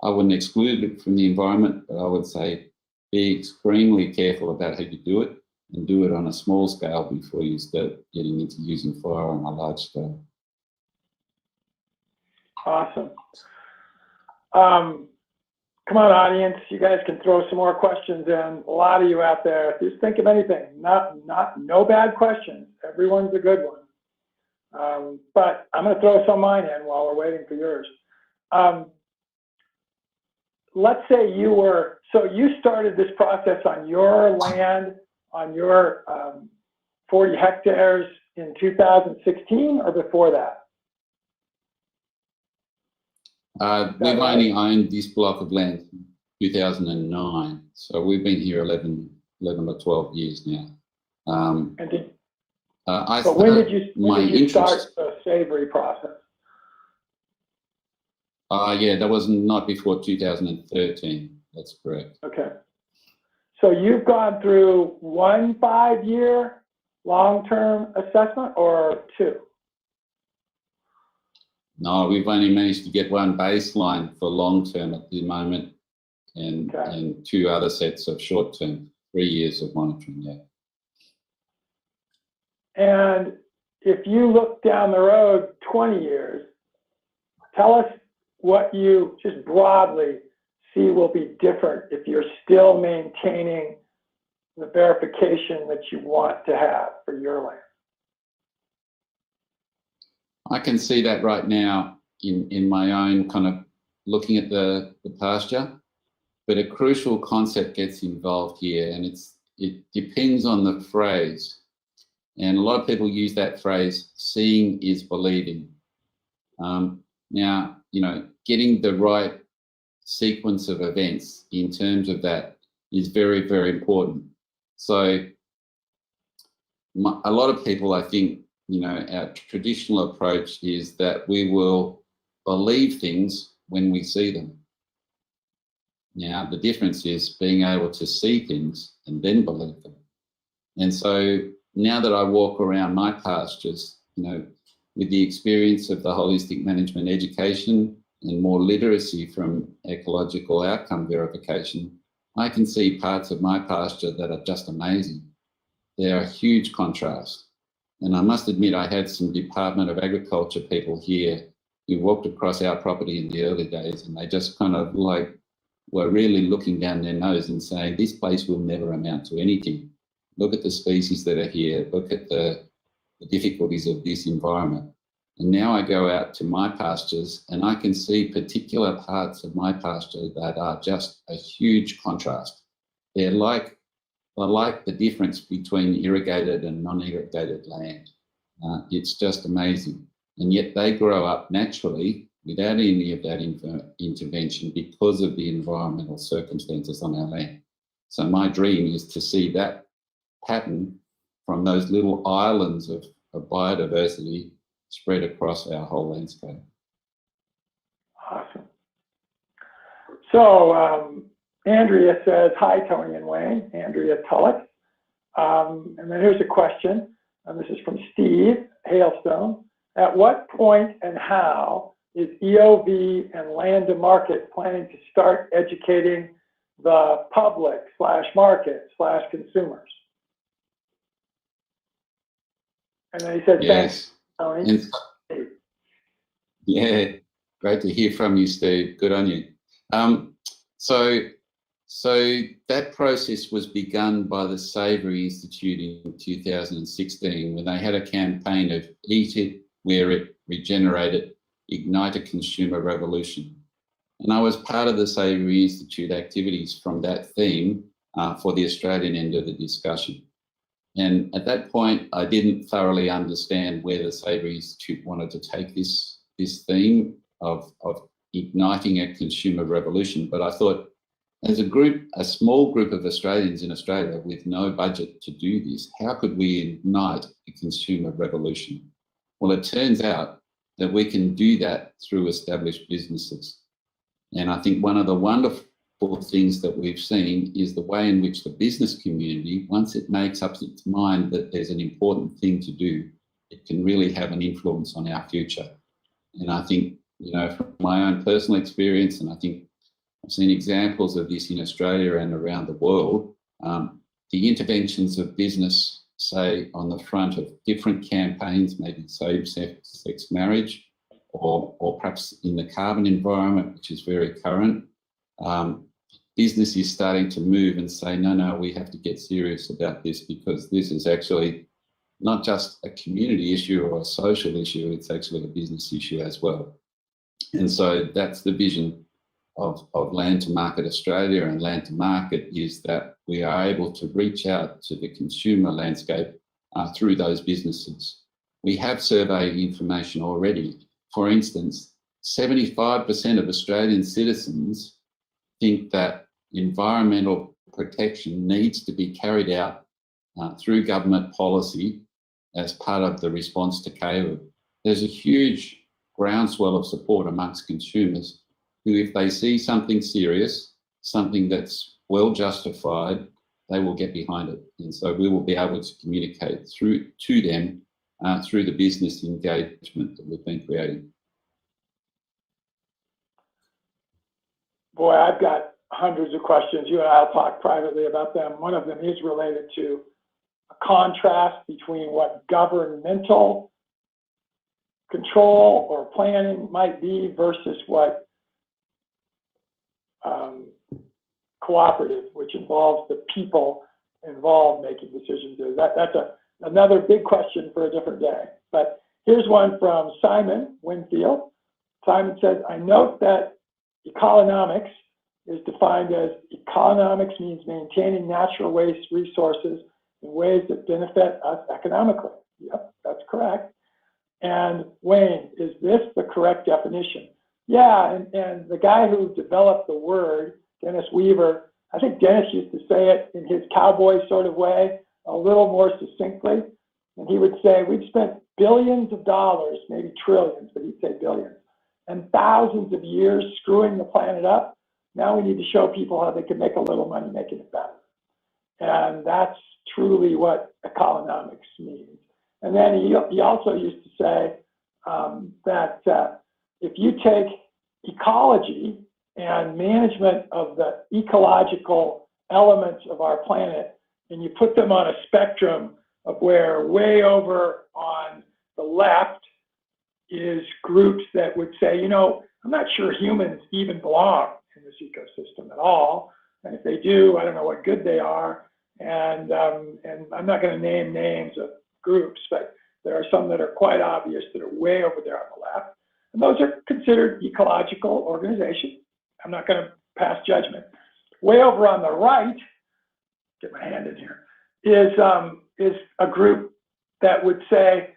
I wouldn't exclude it from the environment, but I would say be extremely careful about how you do it, and do it on a small scale before you start getting into using fire on a large scale. Awesome. Come on, audience, you guys can throw some more questions in. A lot of you out there, just think of anything. No bad questions. Everyone's a good one. But I'm going to throw some of mine in while we're waiting for yours. Let's say you started this process on your land, on your 40 hectares in 2016 or before that? We've only owned this block of land in 2009, so we've been here 11 or 12 years now. But when did you start the savory process? Yeah, that was not before 2013. That's correct. Okay. So you've gone through 1 5-year long-term assessment or 2? No, we've only managed to get 1 baseline for long-term at the moment, and 2 other sets of short-term, 3 years of monitoring, yeah. And if you look down the road 20 years, tell us what you just broadly see will be different if you're still maintaining the verification that you want to have for your land. I can see that right now in my own kind of looking at the pasture, but a crucial concept gets involved here, and it depends on the phrase. And a lot of people use that phrase, seeing is believing. Now, you know, getting the right sequence of events in terms of that is very, very important. So a lot of people, I think, you know, our traditional approach is that we will believe things when we see them. Now, the difference is being able to see things and then believe them. And so now that I walk around my pastures, you know, with the experience of the holistic management education and more literacy from ecological outcome verification, I can see parts of my pasture that are just amazing. They're a huge contrast. And I must admit, I had some Department of Agriculture people here who walked across our property in the early days, and they just kind of like were really looking down their nose and saying, this place will never amount to anything. Look at the species that are here. Look at the difficulties of this environment. And now I go out to my pastures and I can see particular parts of my pasture that are just a huge contrast. They're like the difference between irrigated and non-irrigated land. It's just amazing. And yet they grow up naturally without any of that intervention because of the environmental circumstances on our land. So my dream is to see that pattern from those little islands of biodiversity spread across our whole landscape. Awesome. So Andrea says, hi, Tony and Wayne, Andrea Tulloch. And then here's a question, and this is from Steve Hailstone. At what point and how is EOV and Land to Market planning to start educating the public / market / consumers? And then he said, Yes. Thanks, Tony. Yeah, great to hear from you, Steve. Good on you. So that process was begun by the Savory Institute in 2016 when they had a campaign of Eat It, Wear It, Regenerate It, Ignite a Consumer Revolution. And I was part of the Savory Institute activities from that theme for the Australian end of the discussion. And at that point, I didn't thoroughly understand where the Savory Institute wanted to take this theme of igniting a consumer revolution. But I thought, as a small group of Australians in Australia with no budget to do this, how could we ignite a consumer revolution? Well, it turns out that we can do that through established businesses. And I think one of the wonderful things that we've seen is the way in which the business community, once it makes up its mind that there's an important thing to do, it can really have an influence on our future. And I think, from my own personal experience, and I think I've seen examples of this in Australia and around the world, the interventions of business, say, on the front of different campaigns, maybe same-sex marriage, or perhaps in the carbon environment, which is very current, business is starting to move and say, no, we have to get serious about this because this is actually not just a community issue or a social issue, it's actually a business issue as well. And so that's the vision of Land to Market Australia, and Land to Market is that we are able to reach out to the consumer landscape through those businesses. We have survey information already. For instance, 75% of Australian citizens think that environmental protection needs to be carried out through government policy as part of the response to COVID. There's a huge groundswell of support amongst consumers who, if they see something serious, something that's well justified, they will get behind it. And so we will be able to communicate to them through the business engagement that we've been creating. Boy, I've got hundreds of questions. You and I'll talk privately about them. One of them is related to a contrast between what governmental control or planning might be versus what cooperative, which involves the people involved making decisions. That's another big question for a different day. But here's one from Simon Winfield. Simon says, I note that economics is defined as economics means maintaining natural waste resources in ways that benefit us economically. Yep, that's correct. And Wayne, is this the correct definition? Yeah, and the guy who developed the word, Dennis Weaver, I think Dennis used to say it in his cowboy sort of way, a little more succinctly. And he would say, we've spent billions of dollars, maybe trillions, but he'd say billions, and thousands of years screwing the planet up. Now we need to show people how they can make a little money making it better. And that's truly what economics means. And then he also used to say, that if you take ecology and management of the ecological elements of our planet, and you put them on a spectrum of where way over on the left is groups that would say, I'm not sure humans even belong in this ecosystem at all. And if they do, I don't know what good they are. And I'm not going to name names of groups, but there are some that are quite obvious that are way over there on the left. And those are considered ecological organizations. I'm not going to pass judgment. Way over on the right, get my hand in here, is a group that would say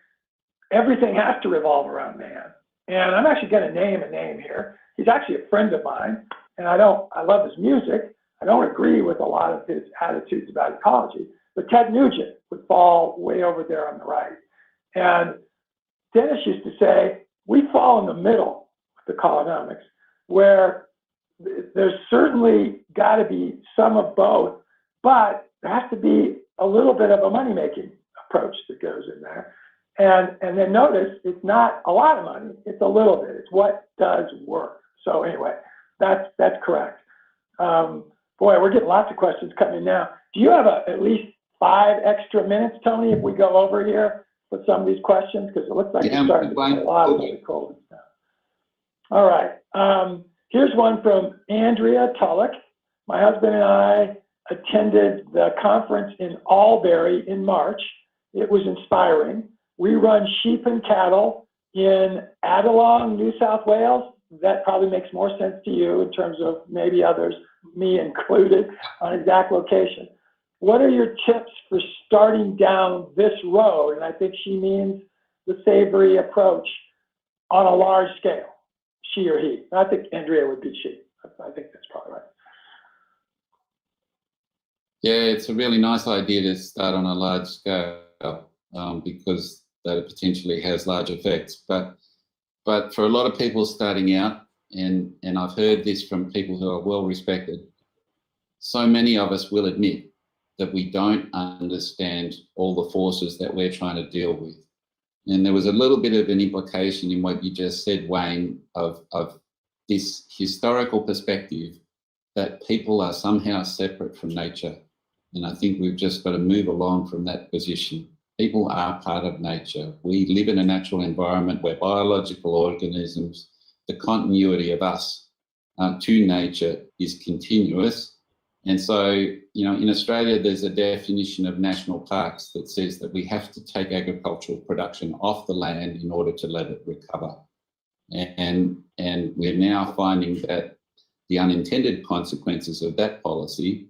everything has to revolve around man. And I'm actually going to name a name here. He's actually a friend of mine, and I love his music. I don't agree with a lot of his attitudes about ecology, but Ted Nugent would fall way over there on the right. And Dennis used to say, we fall in the middle with the Economics, where there's certainly got to be some of both, but there has to be a little bit of a money-making approach that goes in there. And then notice, it's not a lot of money, it's a little bit. It's what does work. So anyway, that's correct. Boy, we're getting lots of questions coming in now. Do you have at least 5 extra minutes, Tony, if we go over here with some of these questions? Because it looks like it's starting to get a lot of really cold stuff. All right. Here's one from Andrea Tulloch. My husband and I attended the conference in Albury in March. It was inspiring. We run sheep and cattle in Adelong, New South Wales. That probably makes more sense to you in terms of maybe others, me included, on exact location. What are your tips for starting down this road? And I think she means the savory approach on a large scale, she or he. I think Andrea would be she. I think that's probably right. Yeah, it's a really nice idea to start on a large scale because that potentially has large effects. But for a lot of people starting out, and I've heard this from people who are well respected, so many of us will admit that we don't understand all the forces that we're trying to deal with. And there was a little bit of an implication in what you just said, Wayne, of this historical perspective that people are somehow separate from nature. And I think we've just got to move along from that position. People are part of nature. We live in a natural environment where biological organisms, the continuity of us to nature is continuous. And so, in Australia, there's a definition of national parks that says that we have to take agricultural production off the land in order to let it recover. And we're now finding that the unintended consequences of that policy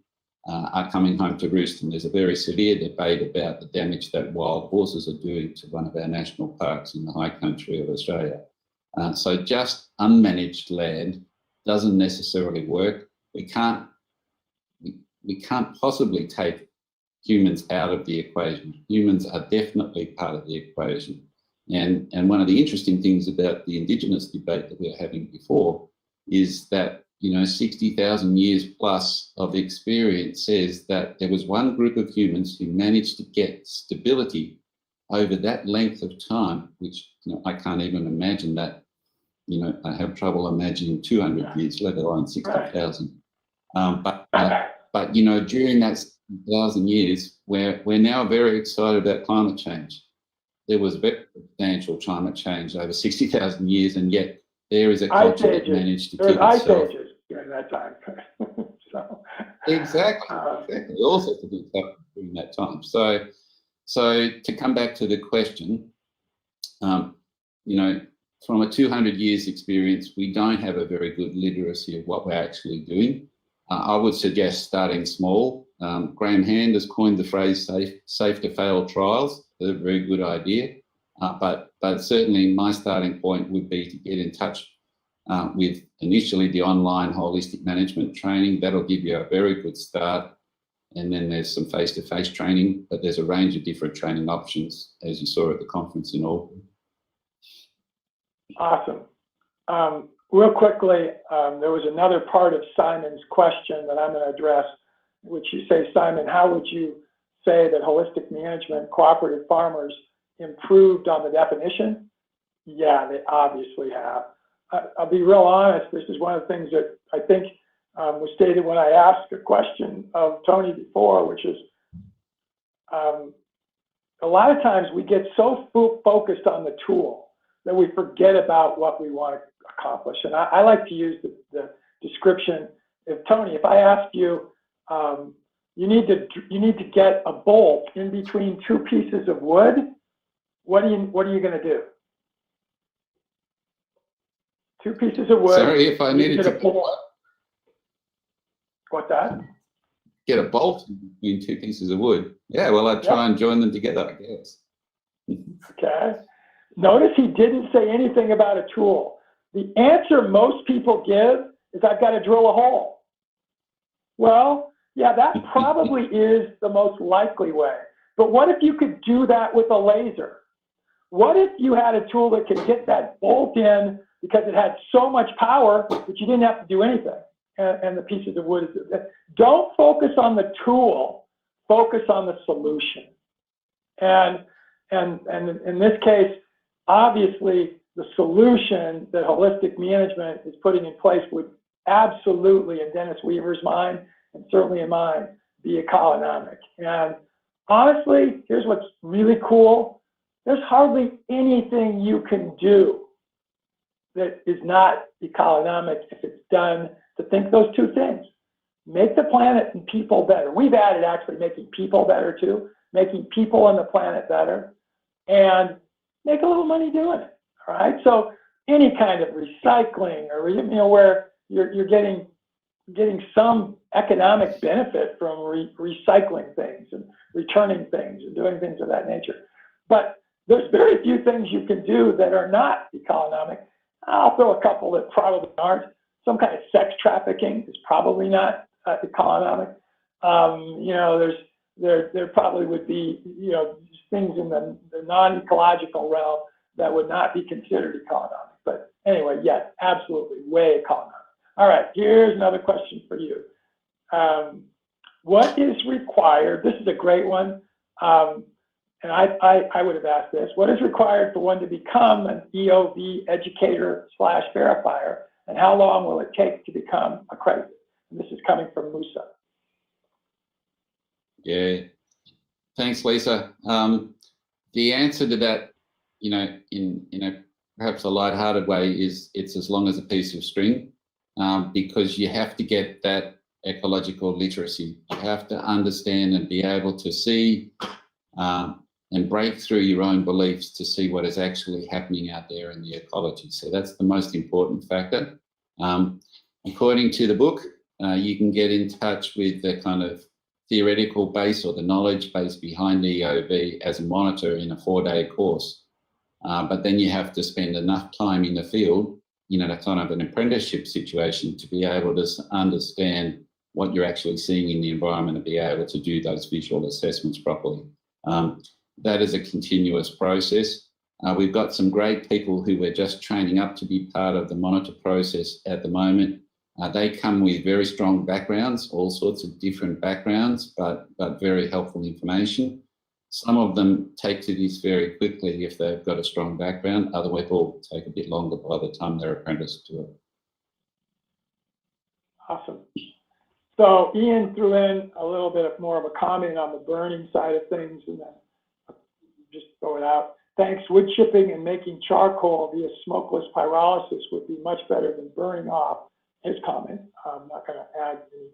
are coming home to roost. And there's a very severe debate about the damage that wild horses are doing to one of our national parks in the high country of Australia. So just unmanaged land doesn't necessarily work. We can't possibly take humans out of the equation. Humans are definitely part of the equation. And one of the interesting things about the Indigenous debate that we were having before is that 60,000 years plus of experience says that there was one group of humans who managed to get stability over that length of time, which I can't even imagine that. I have trouble imagining 200 years, let alone 60,000. But during that 1,000 years, we're now very excited about climate change. There was very substantial climate change over 60,000 years, and yet there is a culture that managed to keep itself. There was ice ages during that time. Exactly. All sorts of things happened during that time. So to come back to the question, from a 200 years experience, we don't have a very good literacy of what we're actually doing. I would suggest starting small. Graham Hand has coined the phrase safe to fail trials. They're a very good idea. But certainly my starting point would be to get in touch with initially the online holistic management training. That'll give you a very good start. And then there's some face-to-face training, but there's a range of different training options, as you saw at the conference in Auckland. Awesome. Real quickly, there was another part of Simon's question that I'm going to address, which you say, Simon, how would you say that holistic management, cooperative farmers improved on the definition? Yeah, they obviously have. I'll be real honest. This is one of the things that I think was stated when I asked a question of Tony before, which is a lot of times we get so focused on the tool that we forget about what we want to accomplish. And I like to use the description. Tony, if I ask you, you need to get a bolt in between two pieces of wood, what are you going to do? Two pieces of wood. Sorry, if I needed to What's that? get a bolt between two pieces of wood. Yeah, well, I'd try and join them together, I guess. Okay. Notice he didn't say anything about a tool. The answer most people give is, I've got to drill a hole. Well, yeah, that probably is the most likely way. But what if you could do that with a laser? What if you had a tool that could get that bolt in because it had so much power that you didn't have to do anything? And the pieces of wood. Don't focus on the tool, focus on the solution. And in this case, obviously, the solution that holistic management is putting in place would absolutely, in Dennis Weaver's mind, and certainly in mine, be economic. And honestly, here's what's really cool. There's hardly anything you can do that is not economic if it's done to think those two things. Make the planet and people better. We've added actually making people better too, making people on the planet better, and make a little money doing it, all right? So any kind of recycling, or where you're getting some economic benefit from recycling things and returning things and doing things of that nature. But there's very few things you can do that are not economic. I'll throw a couple that probably aren't. Some kind of sex trafficking is probably not economic. There probably would be, things in the non-ecological realm that would not be considered economic. But anyway, yes, absolutely, way economic. All right, here's another question for you. What is required? This is a great one. And I would have asked this. What is required for one to become an EOV educator / verifier? And how long will it take to become accredited? And this is coming from Musa. Yeah, thanks, Lisa. The answer to that, in perhaps a lighthearted way, is it's as long as a piece of string, because you have to get that ecological literacy. You have to understand and be able to see and break through your own beliefs to see what is actually happening out there in the ecology. So that's the most important factor. According to the book, you can get in touch with the kind of theoretical base or the knowledge base behind EOV as a monitor in a 4-day course. But then you have to spend enough time in the field, a kind of an apprenticeship situation, to be able to understand what you're actually seeing in the environment and be able to do those visual assessments properly. That is a continuous process. We've got some great people who we're just training up to be part of the monitor process at the moment. They come with very strong backgrounds, all sorts of different backgrounds, but very helpful information. Some of them take to this very quickly if they've got a strong background. Other people take a bit longer by the time they're apprenticed to it. Awesome. So Ian threw in a little bit more of a comment on the burning side of things, and then just throw it out. Thanks, wood chipping and making charcoal via smokeless pyrolysis would be much better than burning off. His comment, I'm not going to add any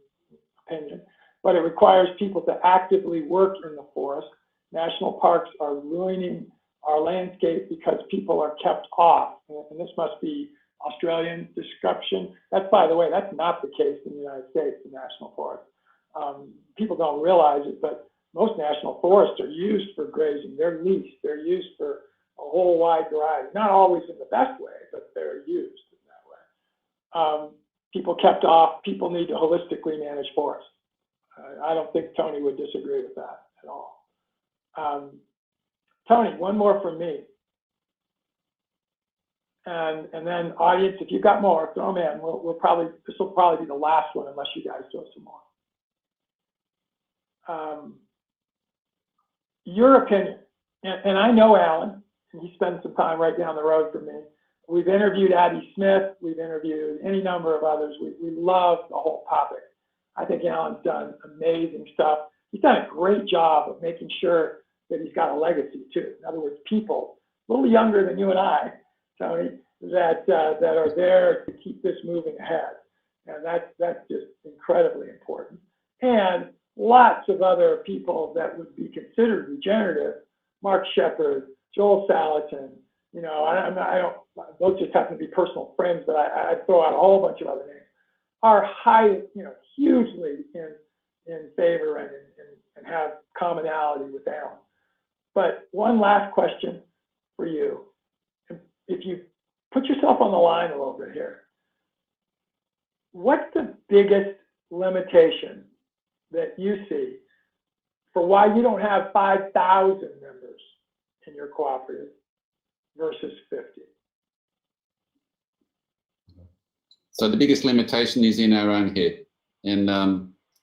opinion, but it requires people to actively work in the forest. National parks are ruining our landscape because people are kept off, and this must be Australian description. That's, by the way, that's not the case in the United States, the national forest. People don't realize it, but most national forests are used for grazing. They're leased. They're used for a whole wide variety. Not always in the best way, but they're used in that way. People kept off. People need to holistically manage forests. I don't think Tony would disagree with that at all. Tony, one more from me. And then audience, if you've got more, throw them in. This will probably be the last one unless you guys throw some more. Your opinion, and I know Alan, and he spends some time right down the road from me. We've interviewed Abby Smith. We've interviewed any number of others. We love the whole topic. I think Alan's done amazing stuff. He's done a great job of making sure that he's got a legacy too. In other words, people a little younger than you and I, Tony, that are there to keep this moving ahead. And that's just incredibly important. And lots of other people that would be considered regenerative, Mark Shepard, Joel Salatin, you know, I don't, those just happen to be personal friends, but I'd throw out a whole bunch of other names, are hugely in favor and have commonality with Alan. But one last question for you. If you put yourself on the line a little bit here, what's the biggest limitation that you see for why you don't have 5,000 members in your cooperative versus 50? So the biggest limitation is in our own head. And,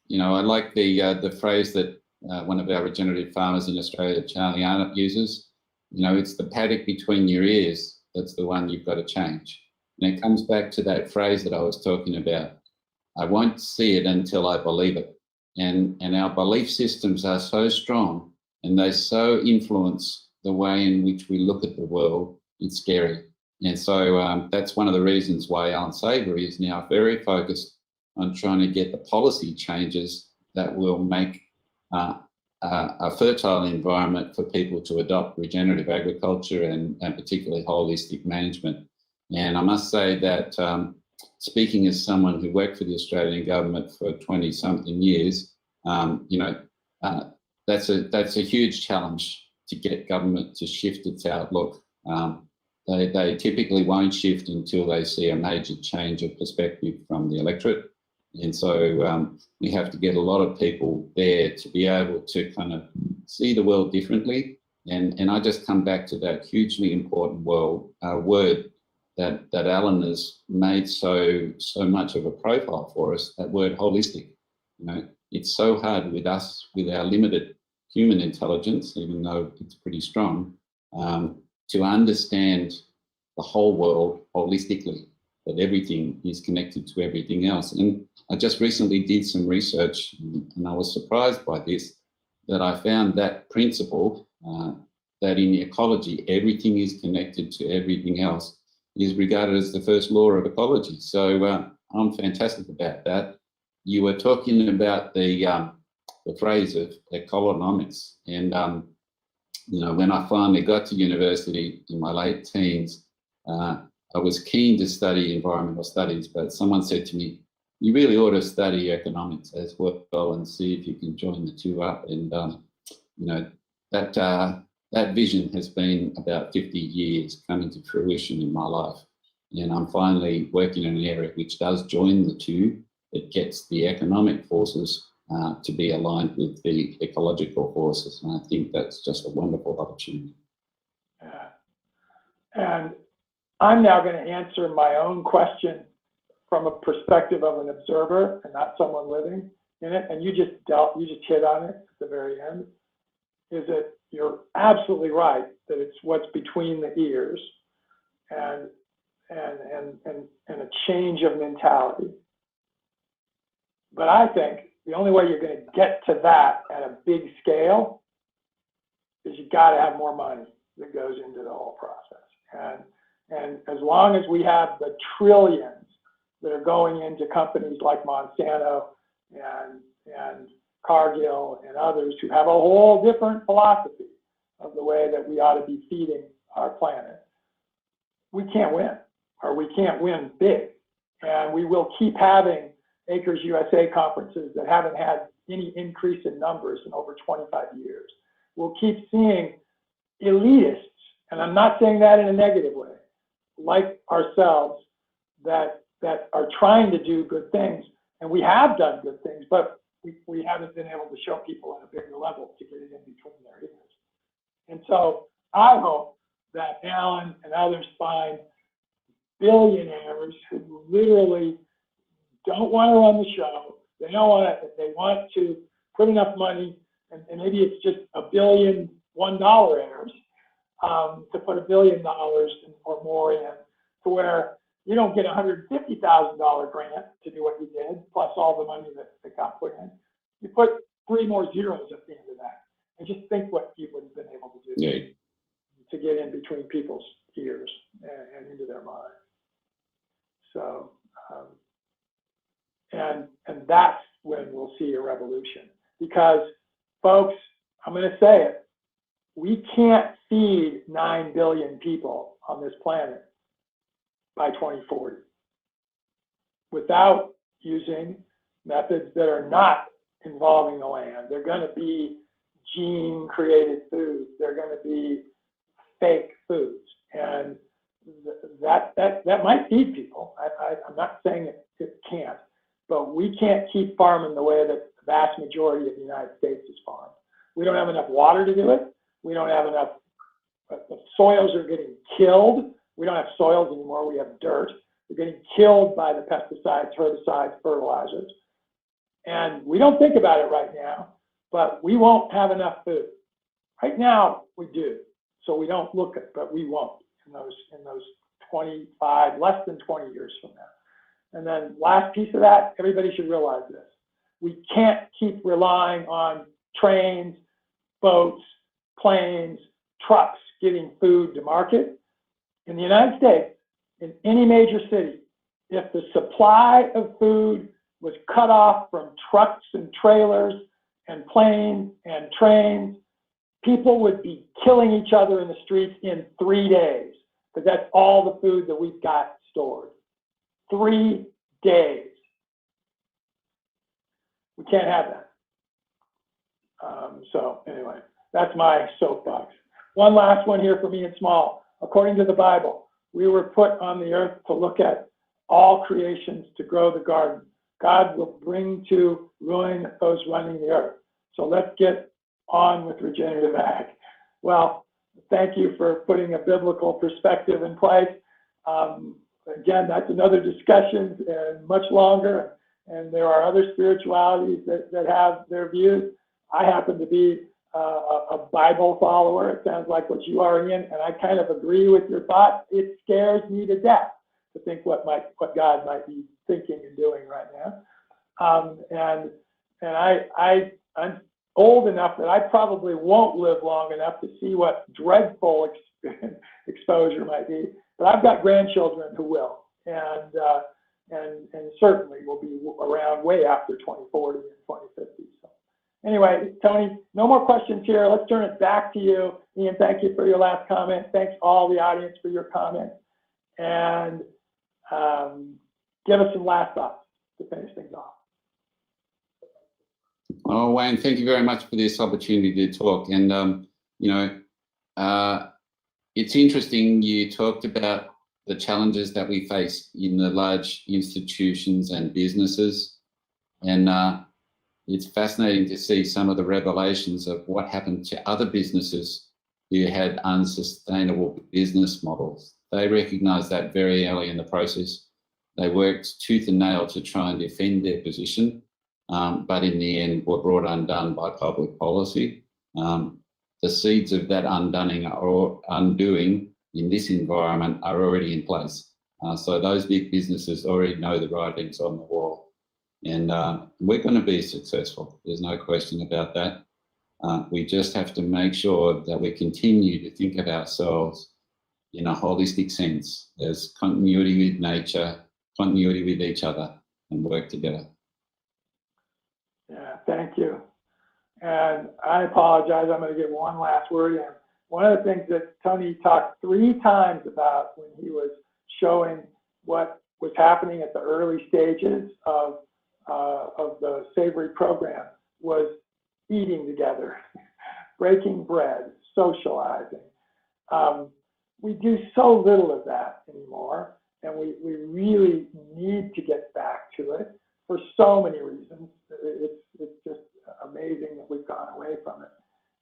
you know, I like the phrase that one of our regenerative farmers in Australia, Charlie Arnott, uses. You know, it's the paddock between your ears that's the one you've got to change. And it comes back to that phrase that I was talking about. I won't see it until I believe it. And our belief systems are so strong and they so influence the way in which we look at the world, it's scary. And so that's one of the reasons why Alan Savory is now very focused on trying to get the policy changes that will make a fertile environment for people to adopt regenerative agriculture and particularly holistic management. And I must say that speaking as someone who worked for the Australian government for 20-something years, you know, that's a huge challenge to get government to shift its outlook. They typically won't shift until they see a major change of perspective from the electorate. And so we have to get a lot of people there to be able to kind of see the world differently. And I just come back to that hugely important word that Alan has made so much of a profile for us, that word holistic. You know, it's so hard with us, with our limited human intelligence, even though it's pretty strong, to understand the whole world holistically, that everything is connected to everything else. And I just recently did some research and I was surprised by this, that I found that principle, that in ecology, everything is connected to everything else, is regarded as the first law of ecology. So I'm fantastic about that. You were talking about the phrase of ecolonomics. And, you know, when I finally got to university in my late teens, I was keen to study environmental studies, but someone said to me, you really ought to study economics as well and see if you can join the two up. And, you know, that vision has been about 50 years coming to fruition in my life. And I'm finally working in an area which does join the two. It gets the economic forces to be aligned with the ecological forces. And I think that's just a wonderful opportunity. Yeah. And I'm now going to answer my own question from a perspective of an observer and not someone living in it. And you just hit on it at the very end, is that you're absolutely right that it's what's between the ears and a change of mentality. But I think the only way you're going to get to that at a big scale is you've got to have more money that goes into the whole process. And as long as we have the trillions that are going into companies like Monsanto and Cargill and others who have a whole different philosophy of the way that we ought to be feeding our planet, we can't win, or we can't win big. And we will keep having Acres USA conferences that haven't had any increase in numbers in over 25 years. We'll keep seeing elitists, and I'm not saying that in a negative way, like ourselves, that are trying to do good things. And we have done good things, but we haven't been able to show people at a bigger level to get it in between their ears. And so I hope that Alan and others find billionaires who literally don't want to run the show. They don't want to, they want to put enough money, and maybe it's just $1 billion $1 heirs, to put $1 billion or more in, to where you don't get a $150,000 grant to do what you did, plus all the money that got put in. You put 3 more zeros at the end of that. And just think what you would have been able to do Yeah. to get in between people's ears and into their minds. So, and that's when we'll see a revolution. Because, folks, I'm going to say it, we can't feed 9 billion people on this planet by 2040 without using methods that are not involving the land. They're going to be gene-created foods. They're going to be fake foods. And that might feed people. I'm not saying it can't, but we can't keep farming the way that the vast majority of the United States is farmed. We don't have enough water to do it. We don't have enough, the soils are getting killed. We don't have soils anymore, we have dirt. We're getting killed by the pesticides, herbicides, fertilizers. And we don't think about it right now, but we won't have enough food. Right now, we do. So we don't look at, but we won't in those 25, less than 20 years from now. And then last piece of that, everybody should realize this. We can't keep relying on trains, boats, planes, trucks getting food to market. In the United States, in any major city, if the supply of food was cut off from trucks and trailers and planes and trains, people would be killing each other in the streets in 3 days, because that's all the food that we've got stored. 3 days. We can't have that. So anyway, that's my soapbox. One last one here for me and small. According to the Bible, we were put on the earth to look at all creations, to grow the garden. God will bring to ruin those running the earth. So let's get on with regenerative ag. Well, thank you for putting a biblical perspective in place. Again, that's another discussion and much longer. And there are other spiritualities that have their views. I happen to be a Bible follower. It sounds like what you are, Ian, and I kind of agree with your thoughts. It scares me to death to think what God might be thinking and doing right now. I'm old enough that I probably won't live long enough to see what dreadful exposure might be. But I've got grandchildren who will, and certainly will be around way after 2040 and 2050. So anyway, Tony, no more questions here. Let's turn it back to you. Ian, thank you for your last comment. Thanks all the audience for your comments. And give us some last thoughts to finish things off. Oh, Wayne, thank you very much for this opportunity to talk. And, it's interesting you talked about the challenges that we face in the large institutions and businesses. And it's fascinating to see some of the revelations of what happened to other businesses who had unsustainable business models. They recognized that very early in the process. They worked tooth and nail to try and defend their position, but in the end were brought undone by public policy. The seeds of that undoing in this environment are already in place. So those big businesses already know the writings on the wall. And we're going to be successful. There's no question about that. We just have to make sure that we continue to think of ourselves in a holistic sense. There's continuity with nature, continuity with each other, and work together. Yeah, thank you. And I apologize, I'm going to get one last word in. One of the things that Tony talked 3 times about when he was showing what was happening at the early stages of the Savory program was eating together, breaking bread, socializing. We do so little of that anymore, and we really need to get back to it for so many reasons. It's just amazing that we've gone away from it.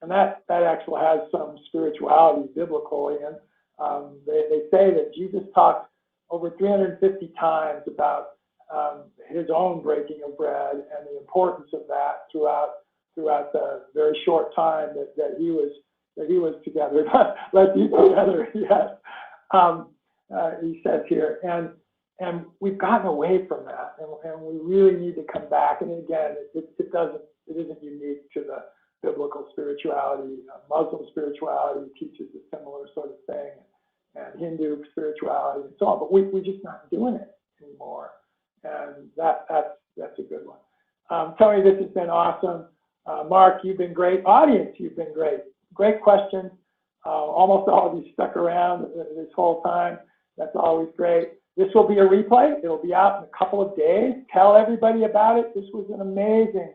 And that actually has some spirituality biblically. And they say that Jesus talked over 350 times about his own breaking of bread and the importance of that throughout the very short time that he was that he was together. Let's eat together, yes. He says here, and we've gotten away from that, and we really need to come back. And again, it isn't unique to the biblical spirituality. Muslim spirituality teaches a similar sort of thing, and Hindu spirituality and so on. But we're just not doing it anymore, and that's a good one. Tony, this has been awesome. Mark, you've been great. Audience, you've been great. Great questions. Almost all of you stuck around this whole time. That's always great. This will be a replay. It'll be out in a couple of days. Tell everybody about it. This was an amazing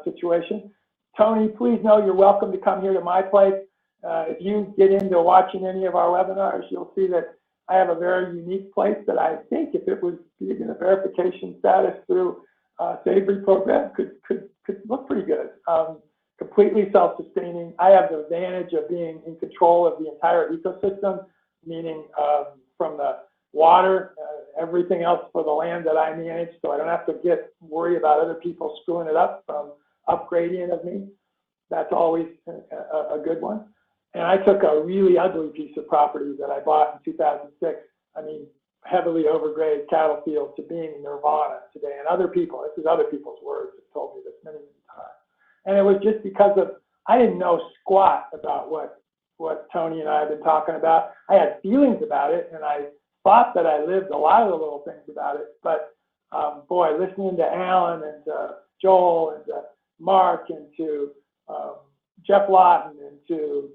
situation. Tony, please know you're welcome to come here to my place. If you get into watching any of our webinars, you'll see that I have a very unique place that I think, if it was in a verification status through Savory program, could look pretty good. Completely self-sustaining. I have the advantage of being in control of the entire ecosystem, meaning from the water, everything else for the land that I manage, so I don't have to worry about other people screwing it up from upgrading of me. That's always a good one. And I took a really ugly piece of property that I bought in 2006, heavily overgrazed cattle field, to being nirvana today. And other people, this is other people's words, have told me this many, many times. And it was just because I didn't know squat about what Tony and I have been talking about. I had feelings about it, and I thought that I lived a lot of the little things about it. But boy, listening to Alan and to Joel and to Mark and to Jeff Lawton and to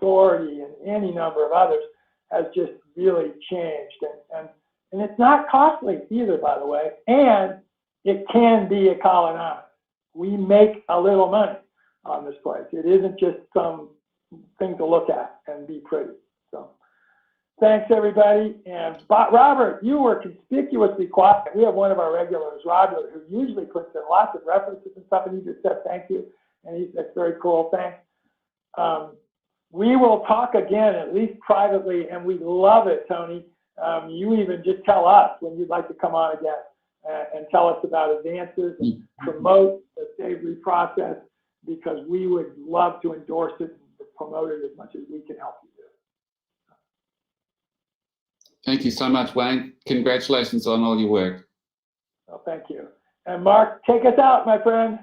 Doherty and any number of others has just really changed. And it's not costly either, by the way, and it can be economic. We make a little money on this place. It isn't just some thing to look at and be pretty. So thanks, everybody. And Robert, you were conspicuously quiet. We have one of our regulars, Robert, who usually puts in lots of references and stuff, and he just said thank you. And that's very cool. Thanks. We will talk again, at least privately, and we love it, Tony. You even just tell us when you'd like to come on again and tell us about advances and promote the Savory process, because we would love to endorse it and promote it as much as we can help you do. Thank you so much, Wayne. Congratulations on all your work. Well, thank you. And Mark, take us out, my friend.